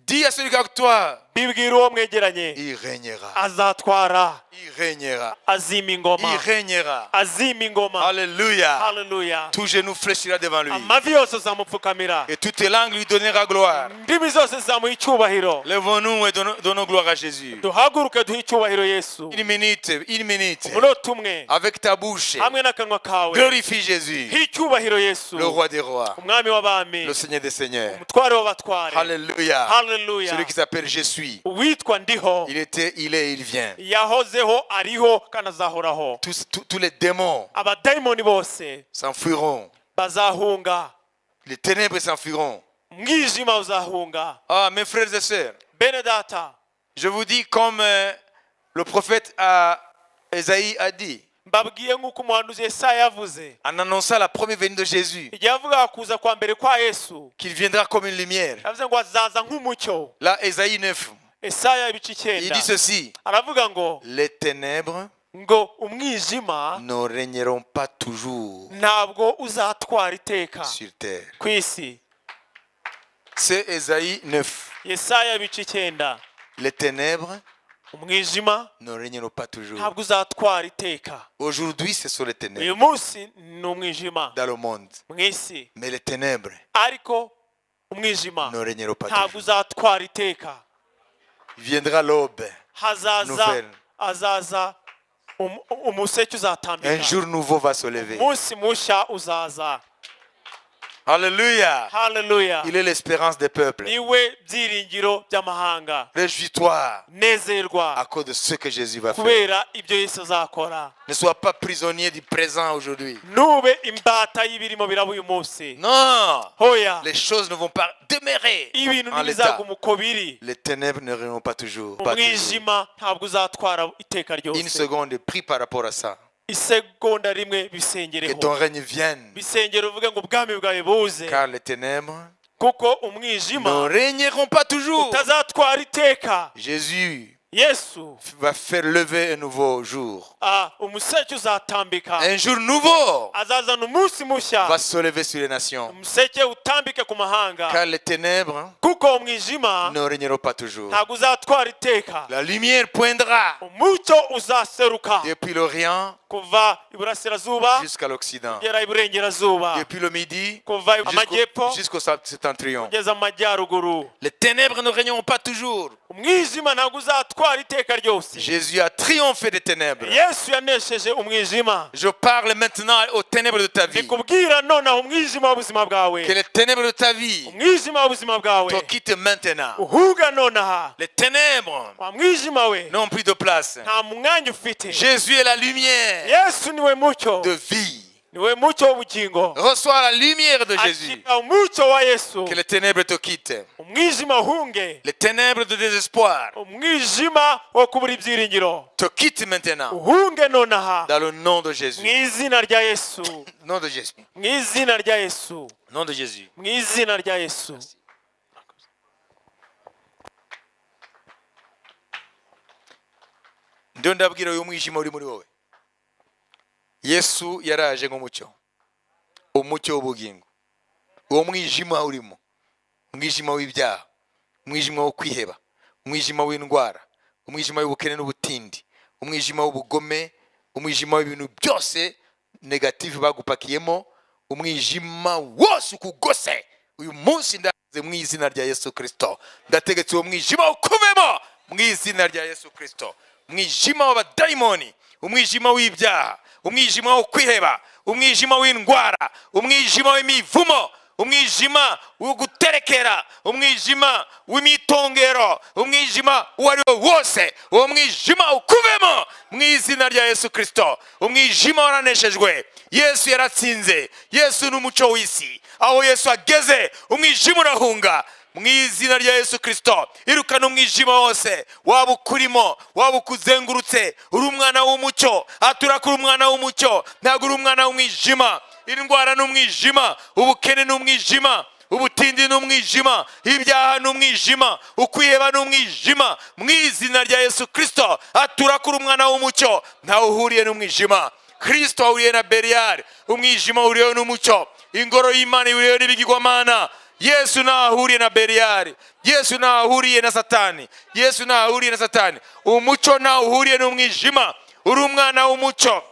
Dis à celui qui est avec toi. Bibwira uwo mwegeranye. Il régnera. Azatwara. Il régnera. Azima ingoma. Il régnera. Azima ingoma. Alléluia. Hallelujah. Tout genou fléchira devant lui. Amavi yose azamupfukamira. Et toute langue lui donnera gloire. Ndimi zose zizamuha icyubahiro. Lèvons-nous et donnons gloire à Jésus. Duhaguruke duhe icyubahiro Yesu. Une minute. Umunota umwe. Avec ta bouche. Hamwe n'akanwa kawe. Glorifie Jésus. He icyubahiro Yesu. Le roi des rois. Umwami w'abami. Le Seigneur des seigneurs. Umutware w'abatware. Alléluia. Hallelujah. Celui qui s'appelle Je suis. Uwitwa ndiho. Il était, il est, il vient. Yahozeho ariho kandi azahoraho. Tous les démons Abadayimoni bose s'enfuiront. bazahunga. Les ténèbres s'enfuiront. Umwijima uzahunga. Ah, mes frères et sœurs, Bene data, je vous dis comme le prophète Esaïe a dit, mbabwiye nk'uko umuhanuzi Yesaya yavuze en annonçant la première venue de Jésus, igihe yavugaga kuza kwa mbere kwa Yesu, qu'il viendra comme une lumière. yavuze ngo azaza nk'umucyo. Là, Esaïe 9, Yesaya ibice il 9 dit ceci, aravuga ngo les ténèbres ngo umwijima ne régneront pas toujours ntabwo uzatwara iteka sur terre. ku isi. C'est Esaïe 9. Yesaya ibice 9 Les ténèbres umwijima ne régneront pas toujours. ntabwo uzatwara iteka. Aujourd'hui, ce sont les ténèbres Uyu munsi ni umwijima dans le monde. mu isi, Mais les ténèbres ariko umwijima ne régneront pas ntabwo toujours. uzatwara iteka. Viendra l'aube. Hazaza azaza umuseke Un uzatambika. jour nouveau va se lever. Umunsi mushya uzaza. Alléluia. Hallelujah. Il est l'espérance des peuples. Niwe byiringiro by'amahanga. Réjouis-toi à Nezerwa cause de ce que Jésus va faire. kubera ibyo Yesu azakora. Ne sois pas prisonnier du présent aujourd'hui. Nube imbata y'ibirimo biraba uyu munsi. Non. Hoya Les choses ne vont pas demeurer ibintu en l'état. ntibizaguma uko biri. Les ténèbres ne régneront pas toujours. Pas toujours. Umwijima ntabwo uzatwara iteka Une ryose. seconde, prie par rapport à ça. Isegonda rimwe Que bisengereho. ton règne vienne. Bisengere uvuge ngo ubwami bwawe buze. Car les ténèbres Kuko ne umwijima régneront pas toujours. utazatwara iteka. Jésus Yesu va faire lever un nouveau jour. umuseke uzatambika. Un jour nouveau Azazana umunsi mushya. va se lever sur les nations. Umuseke utambike ku mahanga. Car les ténèbres Kuko umwijima ne régneront pas toujours. ntabwo uzatwara iteka. La lumière poindra Umucyo uzaseruka depuis l'Orient kuva iburasirazuba jusqu'à l'Occident. kugera iburengerazuba, Depuis le midi kuva amajyepfo jusqu'au septentrion. kugeza mu majyaruguru. Les ténèbres ne régneront pas toujours. Umwijima ntabwo uzatwara iteka ryose. Jésus a triomphé des ténèbres. Yesu yanesheje umwijima. Je parle maintenant aux ténèbres de ta vie. Ndikubwira nonaho umwijima w'ubuzima bwawe. Que les ténèbres de ta vie Umwijima w'ubuzima bwawe te quittent maintenant. uhuga nonaha. Les ténèbres Wa mwijima we n'ont plus de place. nta mwanya ufite. Jésus est la lumière Yesu niwe mucyo, de vie. niwe mucyo w'ubugingo. Reçois la lumière de Jésus. Akira umucyo wa Yesu. Que les ténèbres te quittent. Umwijima uhunge. Les ténèbres de désespoir Umwijima wo kubura ibyiringiro te quittent maintenant. uhunge nonaha. Dans le nom de Mu Jésus. izina rya Yesu. Nom de Jésus. Mu izina rya Yesu. Nom de Jésus. Mu izina rya Yesu. Ndio ndabwira uyu mwijima uri muri wowe. Yesu yaraje nk'umucyo. Umucyo w'ubugingo. Uwo mwijima urimo. Umwijima w'ibyaha. Umwijima wo kwiheba. Umwijima w'indwara. Umwijima w'ubukene n'ubutindi. Umwijima w'ubugome. Umwijima w'ibintu byose negative bagupakiyemo. Umwijima wose ukugose. Uyu munsi mu izina rya Yesu Kristo. Ndategetse uwo mwijima ukuvemo mu izina rya Yesu Kristo. Umwijima w'abadayimoni, umwijima w'ibyaha, umwijima wo kwiheba, umwijima w'indwara, umwijima w'imivumo, umwijima wo guterekera, umwijima w'imitongero, umwijima uwo ari wo wose, uwo mwijima ukuvemo mu izina rya Yesu Kristo. Umwijima waraneshejwe, Yesu yaratsinze. Yesu ni umucyo w'isi, aho Yesu ageze umwijima urahunga mu izina rya Yesu Kristo. Irukana umwijima wose waba ukurimo, waba ukuzengurutse. Uri umwana w'umucyo, atura kuri umwana w'umucyo, ntabwo uri umwana w'umwijima. Indwara ni umwijima, ubukene ni umwijima, ubutindi ni umwijima, ibyaha ni umwijima, ukwiheba ni umwijima. Mu izina rya Yesu Kristo atura kuri umwana w'umucyo, ntawe uhuriye n'umwijima. Kristo ahuriye na Beliyali, umwijima uhuriyeho n'umucyo. Ingoro y'Imana ihuriyeho n'ibigirwamana. Yesu ntahuriye na Beliyali, Yesu ntahuriye na Satani, Yesu ntahuriye na Satani. Umucyo ntahuriye n'umwijima, uri umwana w'umucyo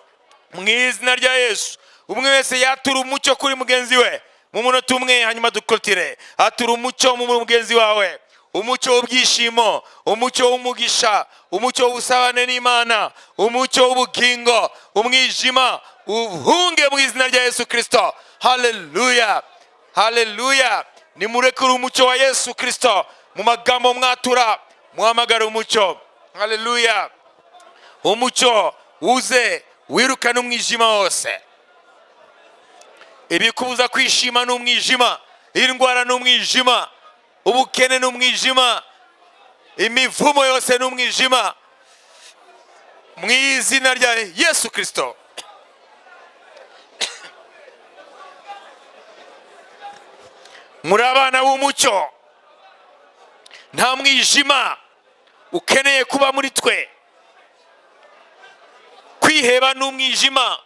mu izina rya Yesu. Umwe wese yatura umucyo kuri mugenzi we mu munota umwe, hanyuma dukotire. Atura umucyo mu mugenzi wawe, umucyo w'ibyishimo, umucyo w'umugisha, umucyo w'ubusabane n'Imana, umucyo w'ubugingo. Umwijima uhunge mu izina rya Yesu Kristo. Haleluya, haleluya. Nimurekure umucyo wa Yesu Kristo mu magambo mwatura, muhamagara umucyo. Haleluya. Umucyo uze wirukane umwijima wose. Ibikubuza kwishima ni umwijima, indwara ni umwijima, ubukene ni umwijima, imivumo yose ni umwijima mu izina rya Yesu Kristo. Muri abana b'umucyo, nta mwijima ukeneye kuba muri twe. Kwiheba ni umwijima,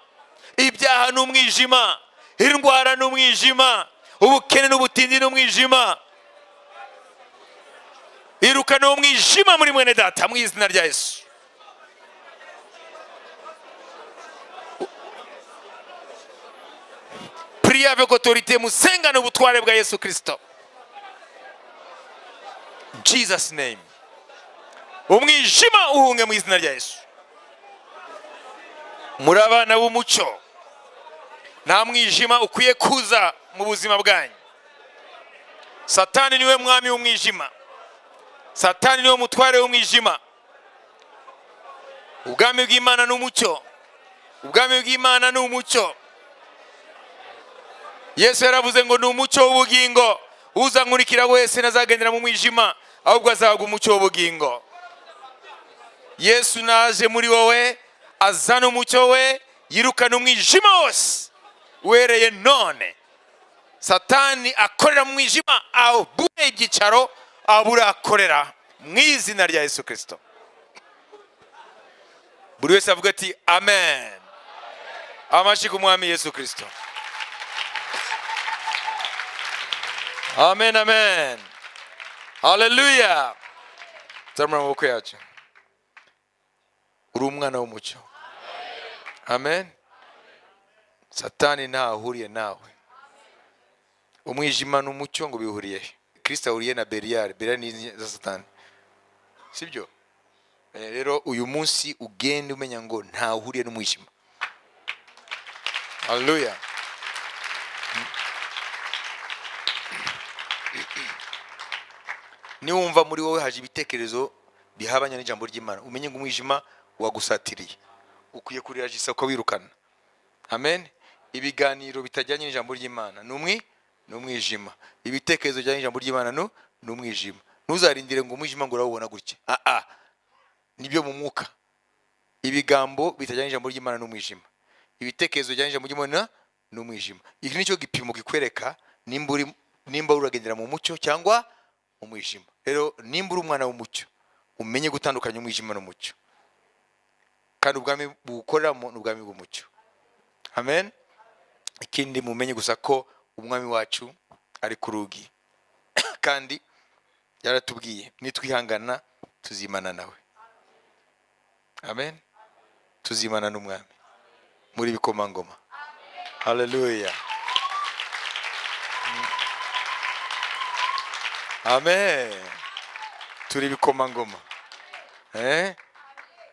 ibyaha ni umwijima, indwara ni umwijima, ubukene n'ubutindi ni umwijima. Irukana uwo mwijima muri mwene data mu izina rya Yesu. Priez avec autorité, musengane ubutware bwa Yesu Kristo. Jesus name. Umwijima uhunge mu izina rya Yesu. Muri abana b'umucyo, nta mwijima ukwiye kuza mu buzima bwanyu. Satani niwe mwami w'umwijima, Satani niwe mutware w'umwijima. Ubwami bw'Imana ni umucyo, ubwami bw'Imana ni umucyo. Yesu yaravuze ngo ni umucyo w'ubugingo, uza nkurikira wese ntazagendera mu mwijima, ahubwo azahabwa umucyo w'ubugingo. Yesu naje muri wowe, azana umucyo we, yirukana umwijima wose uhereye none. Satani akorera mu mwijima, abure ibyicaro, abura akorera mu izina rya Yesu Kristo. Buri wese avuga ati amen. Amashyi ku mwami Yesu Kristo. Amen, amen. Hallelujah. Zamura amaboko yacu. Uri umwana w'umucyo. Amen. Satani ntahuriye nawe. Umwijima n'umucyo ngo bihuriye. Kristo ahuriye na Beliyali, Beliyali ni za Satani. Sibyo? Rero uyu munsi ugende umenya ngo ntahuriye n'umwijima. Hallelujah. Niwumva muri wowe haje ibitekerezo bihabanya n'ijambo ry'Imana, umenye ngo umwijima wagusatiriye, ukwiye kurirajisa ko wirukana. Amen. Ibiganiro bitajyanye n'ijambo ry'Imana ni umwijima, ibitekerezo bijyanye n'ijambo ry'Imana ni umwijima. Ntuzarindire ngo umwijima ngo urawubona gutya. Nibyo mu mwuka. Ibigambo bitajyanye n'ijambo ry'Imana ni umwijima, ibitekerezo bijyanye n'ijambo ry'Imana ni umwijima. Iki nicyo gipimo gikwereka nimba uragendera mu mucyo cyangwa umwijima. Rero nimba uri umwana w'umucyo, umenye gutandukanya umwijima n'umucyo, kandi ubwami bukoreramo n'ubwami bw'umucyo. Amen. Ikindi mumenye gusa ko umwami wacu ari ku rugi kandi yaratubwiye nitwihangana tuzimana nawe. Amen. Tuzimana n'umwami muri bikomangoma. Hallelujah. amen. Turi ibikomangoma.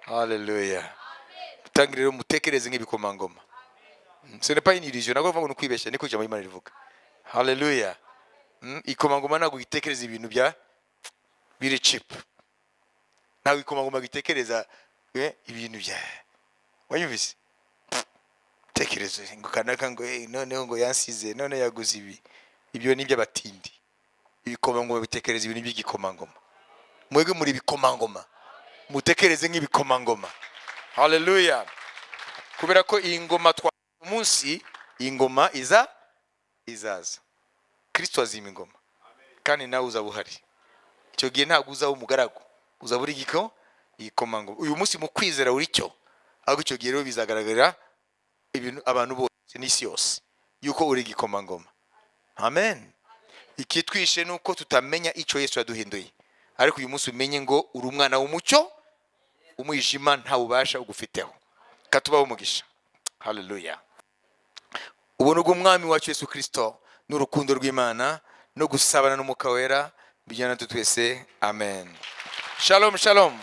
Haleluya. Mutangire rero mutekereze nk'ibikomangoma. Ce n'est pas une illusion. Nako vuga ngo kwibeshya niko ijambo Imana rivuga. Haleluya. Ikomangoma ntabwo gitekereza ibintu bya biri cheap. Ntabwo ikomangoma gitekereza ibintu bya wanyumvise. Tekereza ngo kanaka ngo noneho ngo yansize none yaguze ibi. Ibyo ni by'abatindi. Ibikomangoma bitekereza ibintu by'igikomangoma. Mwege muri bikomangoma. Mutekereze nk'ibikomangoma. Haleluya. Kubera ko iyi ngoma twa umunsi ingoma izaza. Kristo azima ingoma. Kandi nawe uzabuhari. Icyo gihe ntabwo uzaba umugaragu. Uzaburi igikomangoma. Uyu munsi mu kwizera uri cyo. Ahubwo icyo gihe rero bizagaragarira ibintu abantu bose n'isi yose yuko uri igikomangoma. Amen. Ikitwishe nuko tutamenya icyo Yesu yaduhinduye. Ariko uyu munsi umenye ngo uri umwana w'umucyo, umwijima nta bubasha ugufiteho. Katubaho umugisha. Haleluya. Ubuntu bw'umwami wacu Yesu Kristo n'urukundo rw'Imana no gusabana n'Umwuka Wera bijyana twese. Amen. Shalom, shalom.